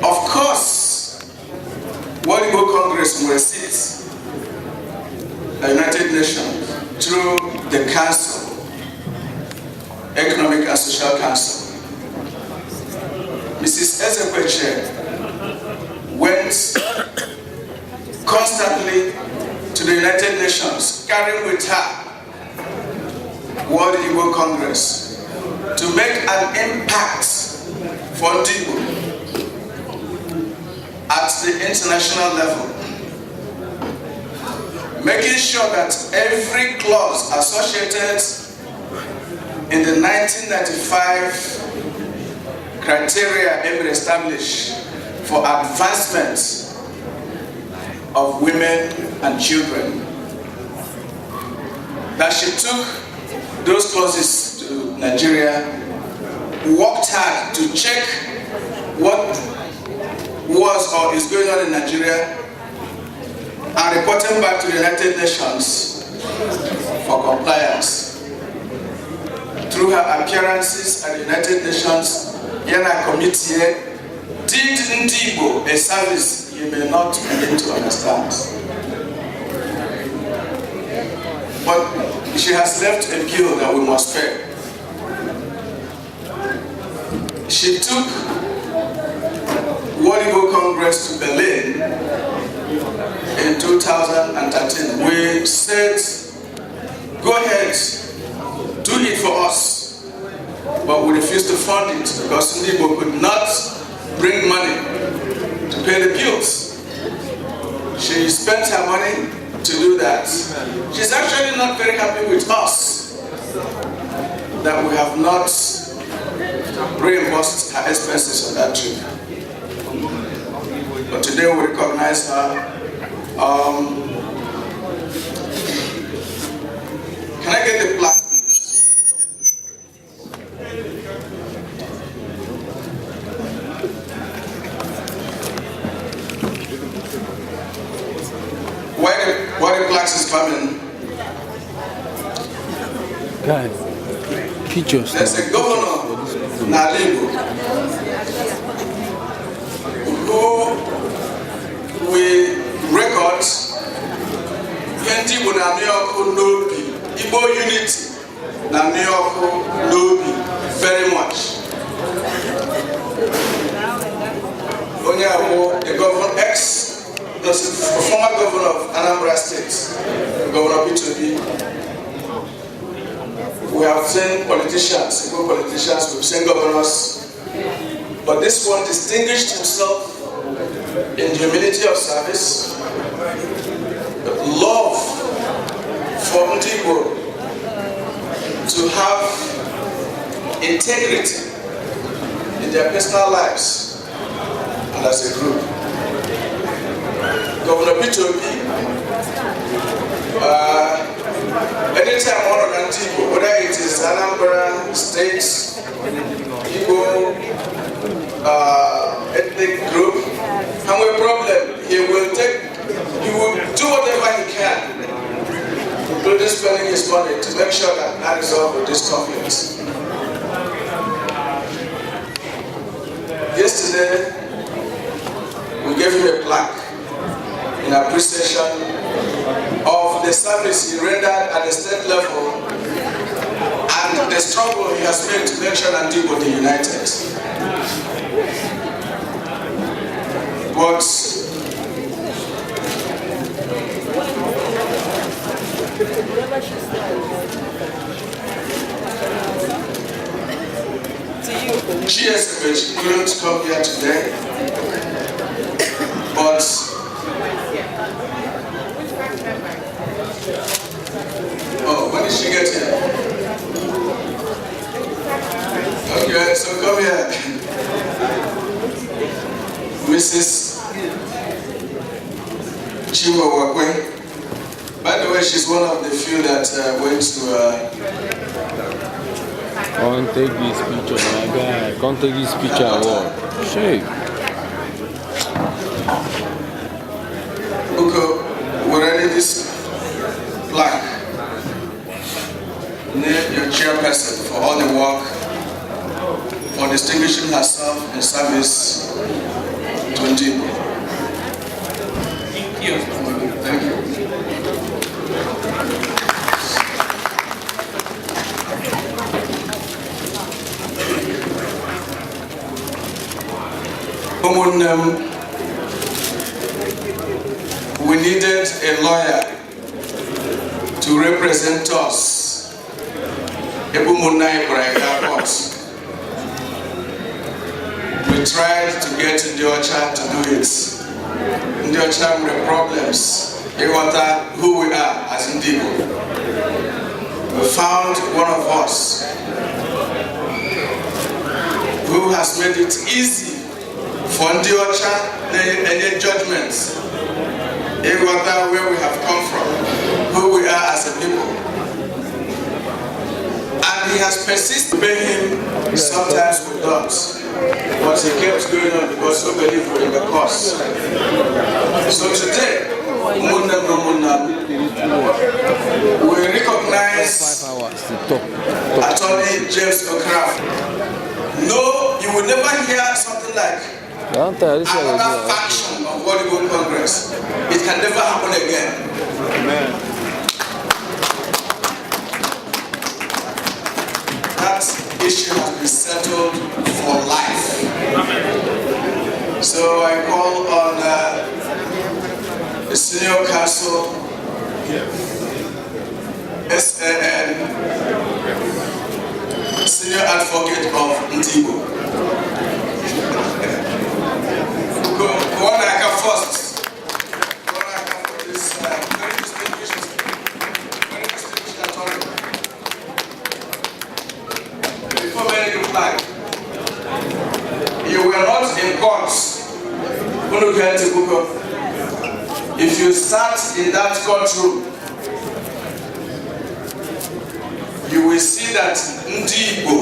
Of course, World Igbo Congress will sit the United Nations through the Council, Economic and Social Council. Mrs. Ezekwechi went constantly to the United Nations, carrying with her World Igbo Congress to make an impact for Ndigbo at the international level, making sure that every clause associated in the 1995 criteria ever established for advancement of women and children, that she took those clauses to Nigeria, worked hard to check what was or is going on in Nigeria, and reporting back to the United Nations for compliance. Through her appearances at the United Nations, Yana Committee did Ndigbo a service you may not begin to understand. But she has left a bill that we must pay. She took World Igbo Congress to Berlin in 2013. We said, go ahead, do it for us. But we refused to fund it because Ndigbo could not bring money to pay the bills. She spent her money to do that. She's actually not very happy with us that we have not reimbursed her expenses on that trip. But today we recognize her. Can I get the plaque? While the plaques is coming, there's a governor, Nalibo, who we record Ndigbo na Niyoko Nobi, Igbo unity na Niyoko Nobi very much. Onyawo, the governor, the former governor of Anambra State, Governor P2B. We have seen politicians, Igbo politicians, we've seen governors, but this one distinguished himself in humility of service, love for Ndigbo, to have integrity in their personal lives and as a group. Governor P2B, anytime one of Ndigbo, whether it is Anambra State, Igbo, ethnic group, have a problem, he will do whatever he can sure that that resolves this conflict. Yesterday, we gave him a plaque in appreciation of the service he rendered at the state level and the struggle he has made to make sure that Antigua be united. But GSMH couldn't come here today, but when did she get here? Okay, so come here. Mrs. Chima Wakwe. By the way, she's one of the few that went to Can't take this picture, my guy. Can't take this picture at all. Shake. Okay, we're ready this plaque near your chairperson for all the work, for distinguishing herself in service to Antigua. Thank you. Thank you. We needed a lawyer to represent us. We tried to get Ndiocha to do it. Ndiocha with problems. He wanted who we are as Ndigo. We found one of us who has made it easy for Ndiocha any judgments. He wanted where we have come from, who we are as a people. And he has persisted to pay him sometimes with dogs. But he kept going on because we believe in the cause. So today, we recognize Attorney James Okraft. No, you will never hear something like another faction of Volleyball Congress. It can never happen again. Amen. That issue has been settled for life. So I call on the senior counsel, SAN, senior advocate of Antigua. Go on, first. You were not in court. If you sat in that courtroom, you will see that Ndigo,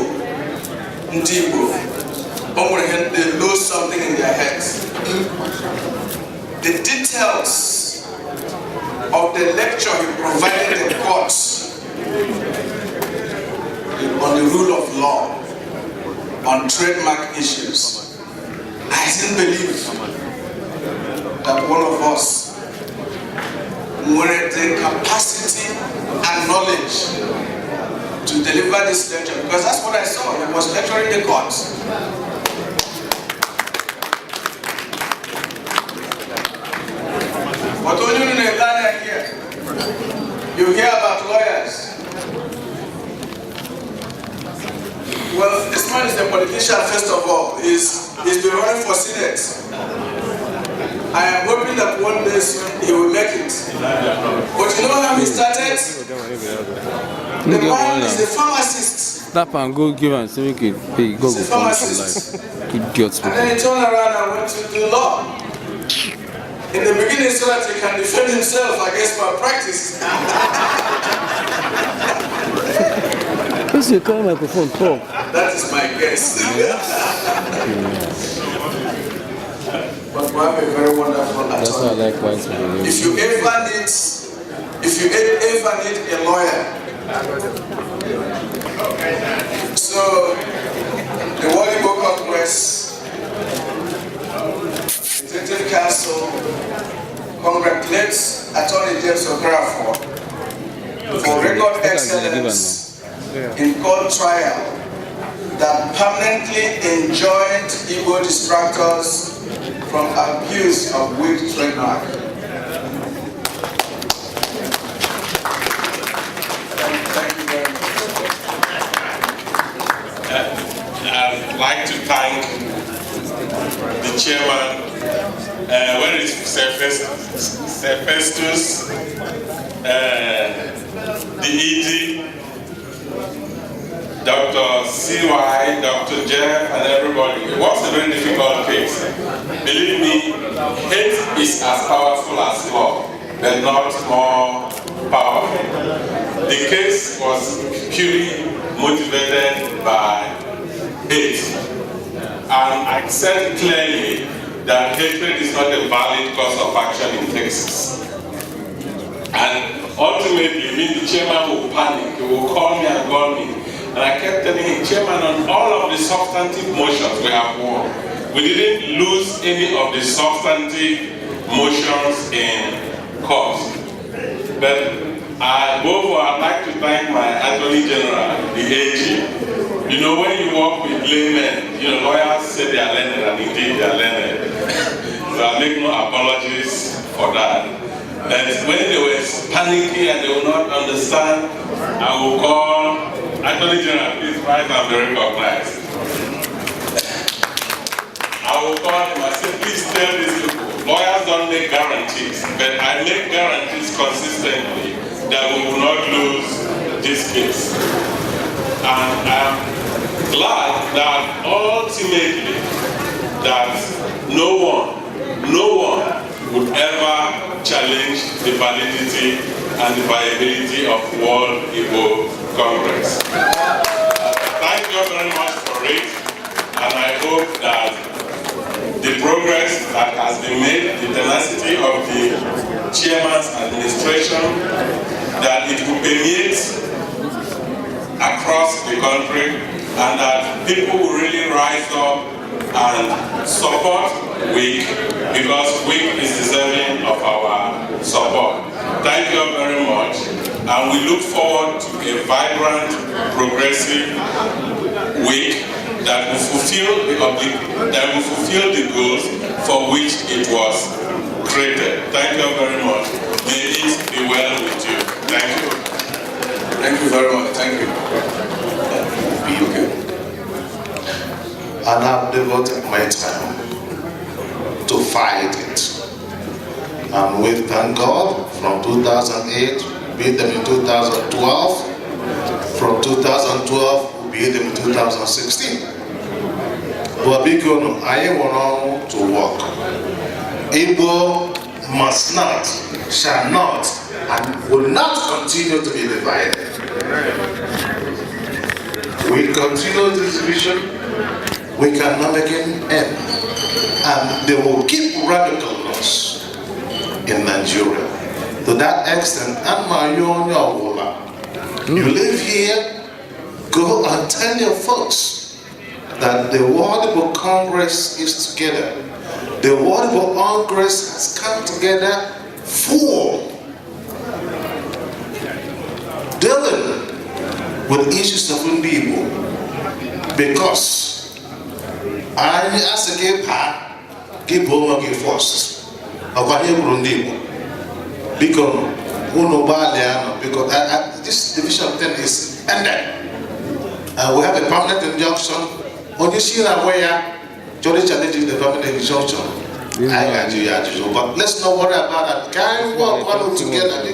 they lose something in their heads. The details of the lecture he provided the court on the rule of law, on trademark issues, I didn't believe that one of us wanted the capacity and knowledge to deliver this lecture, because that's what I saw. He was lecturing the court. But when you're in Ghana here, you hear about lawyers. Well, this man is a politician, first of all. He's been running for Senate. I am hoping that one day soon he will make it. But you know how he started? The man is a pharmacist. That man go give and say we can pay. Go He's a for pharmacist. Idiots. And then he turned around and went to do law. In the beginning, so that he can defend himself against malpractice. Where's your car microphone, Paul? That is my guess. But we have a very wonderful attorney. That's why I like white people. If you ever need a lawyer So, the World Igbo Congress Executive Council congratulates Attorney James Okafor for record excellence in court trial that permanently enjoined Igbo distractors from abuse of weak trademark. Thank you very much. I'd like to thank the chairman, where is Sir Festus, the ED, Dr. CY, Dr. Jeff, and everybody. It was a very difficult case. Believe me, hate is as powerful as law, but not more powerful. The case was purely motivated by hate. And I said clearly that hatred is not a valid cause of action in Texas. And ultimately, the chairman will panic, he will call me and call me. And I kept telling him, Chairman, on all of the substantive motions we have won, we didn't lose any of the substantive motions in court. But above all, I'd like to thank my Attorney General, the AG. You know, when you work with laymen, you know, lawyers say they are learned, and indeed they are learned. So I make no apologies for that. And when they were panicky and they will not understand, I will call Attorney General, please rise and be recognized. I will call him and say, please tell these people, lawyers don't make guarantees, but I make guarantees consistently that we will not lose this case. And I'm glad that ultimately that no one would ever challenge the validity and the viability of World Igbo Congress. Thank you very much for it, and I hope that the progress that has been made, the tenacity of the chairman's administration, that it will permeate across the country, and that people will really rise up and support WIC, because WIC is deserving of our support. Thank you very much, and we look forward to a vibrant, progressive WIC that will fulfill the goals for which it was created. Thank you very much. May it be well with you. Thank you. Thank you very much. Thank you. Okay. And I've devoted my time to fight it. And we thank God from 2008, beat them in 2012. From 2012, we beat them in 2016. But because I want to work, Igbo must not, shall not, and will not continue to be divided. We continue this vision, we cannot make an end. And they will keep radical laws in Nigeria. To that extent, you live here, go and tell your folks that the World Igbo Congress is together. The World Igbo Congress has come together for dealing with issues of Igbo, because I as a give home give first. Because this division of 10 is ended. We have a permanent injunction. When you see that where Jody challenging the permanent injunction, but let's not worry about that. Can we work all together? I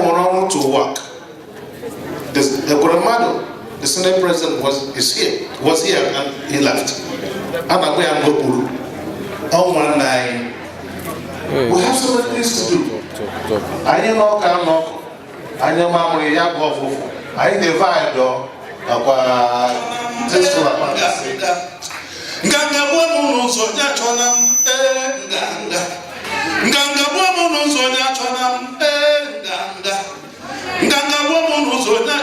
want to work. The Senate President was here and he left. And I'm going to go on one line. We have so many things to do. I know I know my way. I divide this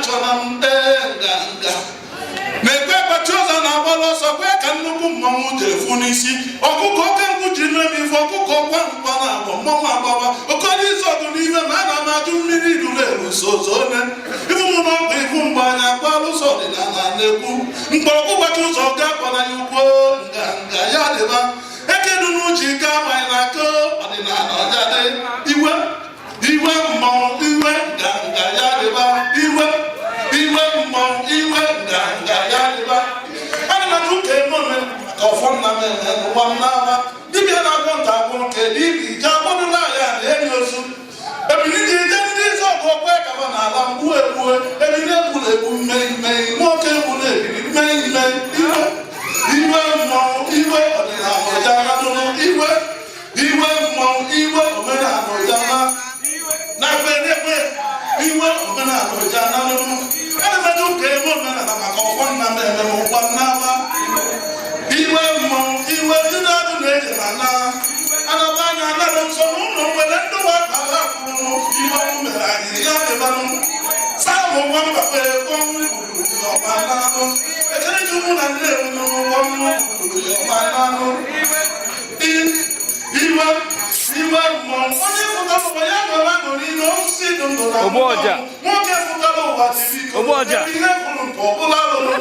chọrọ m nganga na-ekwe kpachi ụzọ na-agbalụ ọsọ kwe ka nnukwu mmanwụ jere fụ n'isi ọkụkọ oke mkpu ji mebi ife ọkụkọ kwa nkwa na abụ mmanwụ agbawa okoro izu ọdụ n'ife na ana m ajụ mmiri ruru eru sozo one ibu m n'ọkụ ibu mgbe anya gbalụ ụzọ ọdịnala na-ekwu mkpọrọkụ gbachi ụzọ ga akpọna ya ugbo nganga ya dịba ekedu n'uji ga amaghị na aka ọdịnala ọjadị iwe mmanwụ iwe nganga ya dịba iwe mmanwụ iwe nganga ya dịba ana m atụ ka emome ka ọfọ nna m nwa m n'ama dibịa na-agwọ nta agwọ nke dibịa ije agbọdụla ya na enyi ozu ebili ji ije ndị izu ọgụ ọkwe kaba n'ala mgbu egbue ebili egbula egbu mmei nwoke egbula ebili mmei iwe mmanwụ iwe ọdịnala ọjana dụrụ iwe mmanwụ iwe omenala ọjana na-ekpe n'ekpe iwe omenala ọjana dụrụ ana m atụ ka eme omenala maka ọfọ nna m eme m ụgwa n'ama iwe mmanwụ iwe ndị na-adụ na-eje ma na anaba anya anaba nsọ n'ụlọ nwere ndị ụwa kpara akwụrụ iwe ọnwụ mere anyị ya dịbanụ saa m ụgwọ mbape ọnwụ gburu dị ọma n'anụ ekere ji ụmụ na ndị ewu n'ụgwọ ọnwụ gburu dị ọma n'anụ iwe mmanwụ onye fụtara ụwa ya gwara agụrụ ihe osisi dị ndụ na nwoke fụtara ụwa tiri iko ihe fụrụ nke ọbụla lụrụ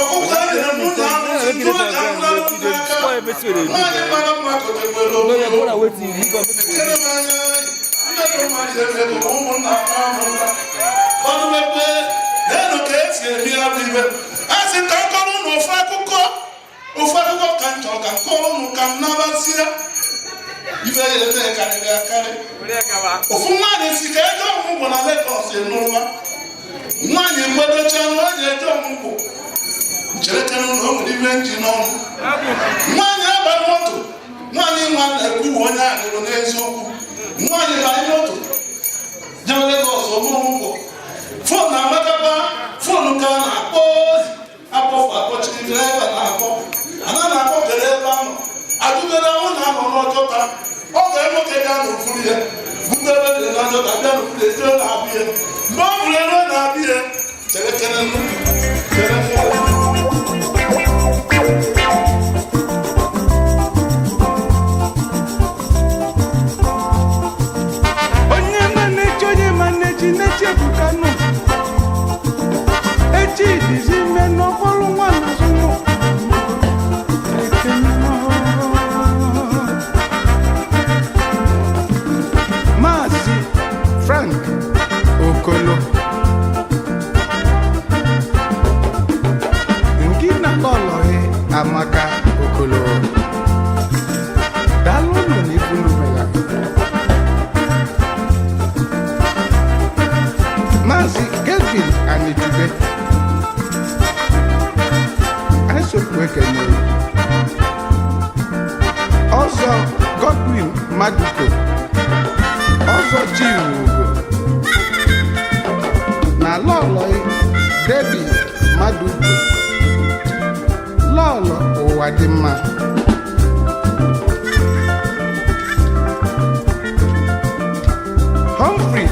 ọkụkọ edere mụ na anụ ntụ aja mụlalụ n'aka nwaanyị mara mma kotekwere ogolo ekere m anya mmerụ mmadụ efebụ ụmụnna amụla ọdụmekpe na-enu ka esi eme ya bụ ibe a sị ka nkọrọ ụnụ ofe akụkọ ka m chọrọ ka nkọrọ ụnụ ka m nabazie ibe ya ebe karịrị akarị ofu nwaanyị si ka eje ọmụgwọ na Lagos enụrụma nwaanyị mgbedocha na onye eje ọmụgwọ ncherekere na o nwere ibe nji n'ọnụ nwaanyị abalị moto nwaanyị nwa na-ekwu onye agụrụ n'eziokwu nwaanyị banye moto jee Lagos ọmụgwọ fon na-amakaba fon ka a na-akpọ akpọfụ akpọchiri draiva na-akpọ ana na-akpọ kere ebe ahụ adụbere ahụ na-anọ n'ọjọta ọ ga-enwoke bịa n'ofuru ya butebe dị n'ọjọta bịa n'ofuru ya jee na-abịa mgbe ọ bụrụ ebe na-abịa cherekere onye na-eche onye ma na-echi ebuka nụ echi dizi ime n'ọkpọrọ nwa na zụnụ Maazị Frank Okolo nke na-akpọlọghị Amaka Okolo daalụ ụlọ na ibulumela Maazị Kelvin Anitube asokwu ekenye ọzọ Godwin Maduko ọzọ Chirugo na lọlọ Debi Maduko lọlọ ụwa dị mma Humphrey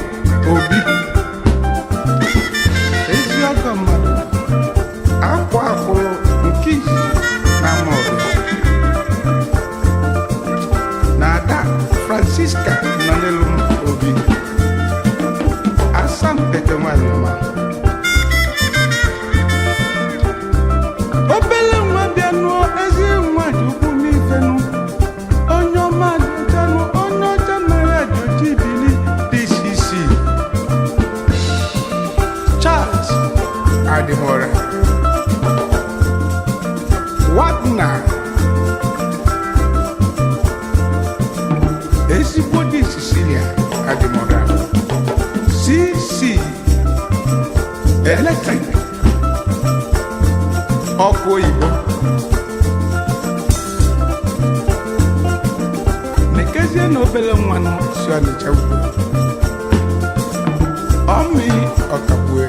Obi ezi ọgọ mmadụ akwa akwụrụ nke izizi na amaọbịa na ada Francisca nọ n'elu Obi asampete nwanyị ọma obele nwa bịa nụọ ezi nwa ji ukwu n'ifenu onye ọma dịjanụ onye ọcha mere joji bili DCC Charles Adimora Wagner ezigbo dị Cecilia Adimora CC Electric ọkụ oyibo nekezie na obele nwanụ si Ọnịcha ugwu ọmị ọkagbue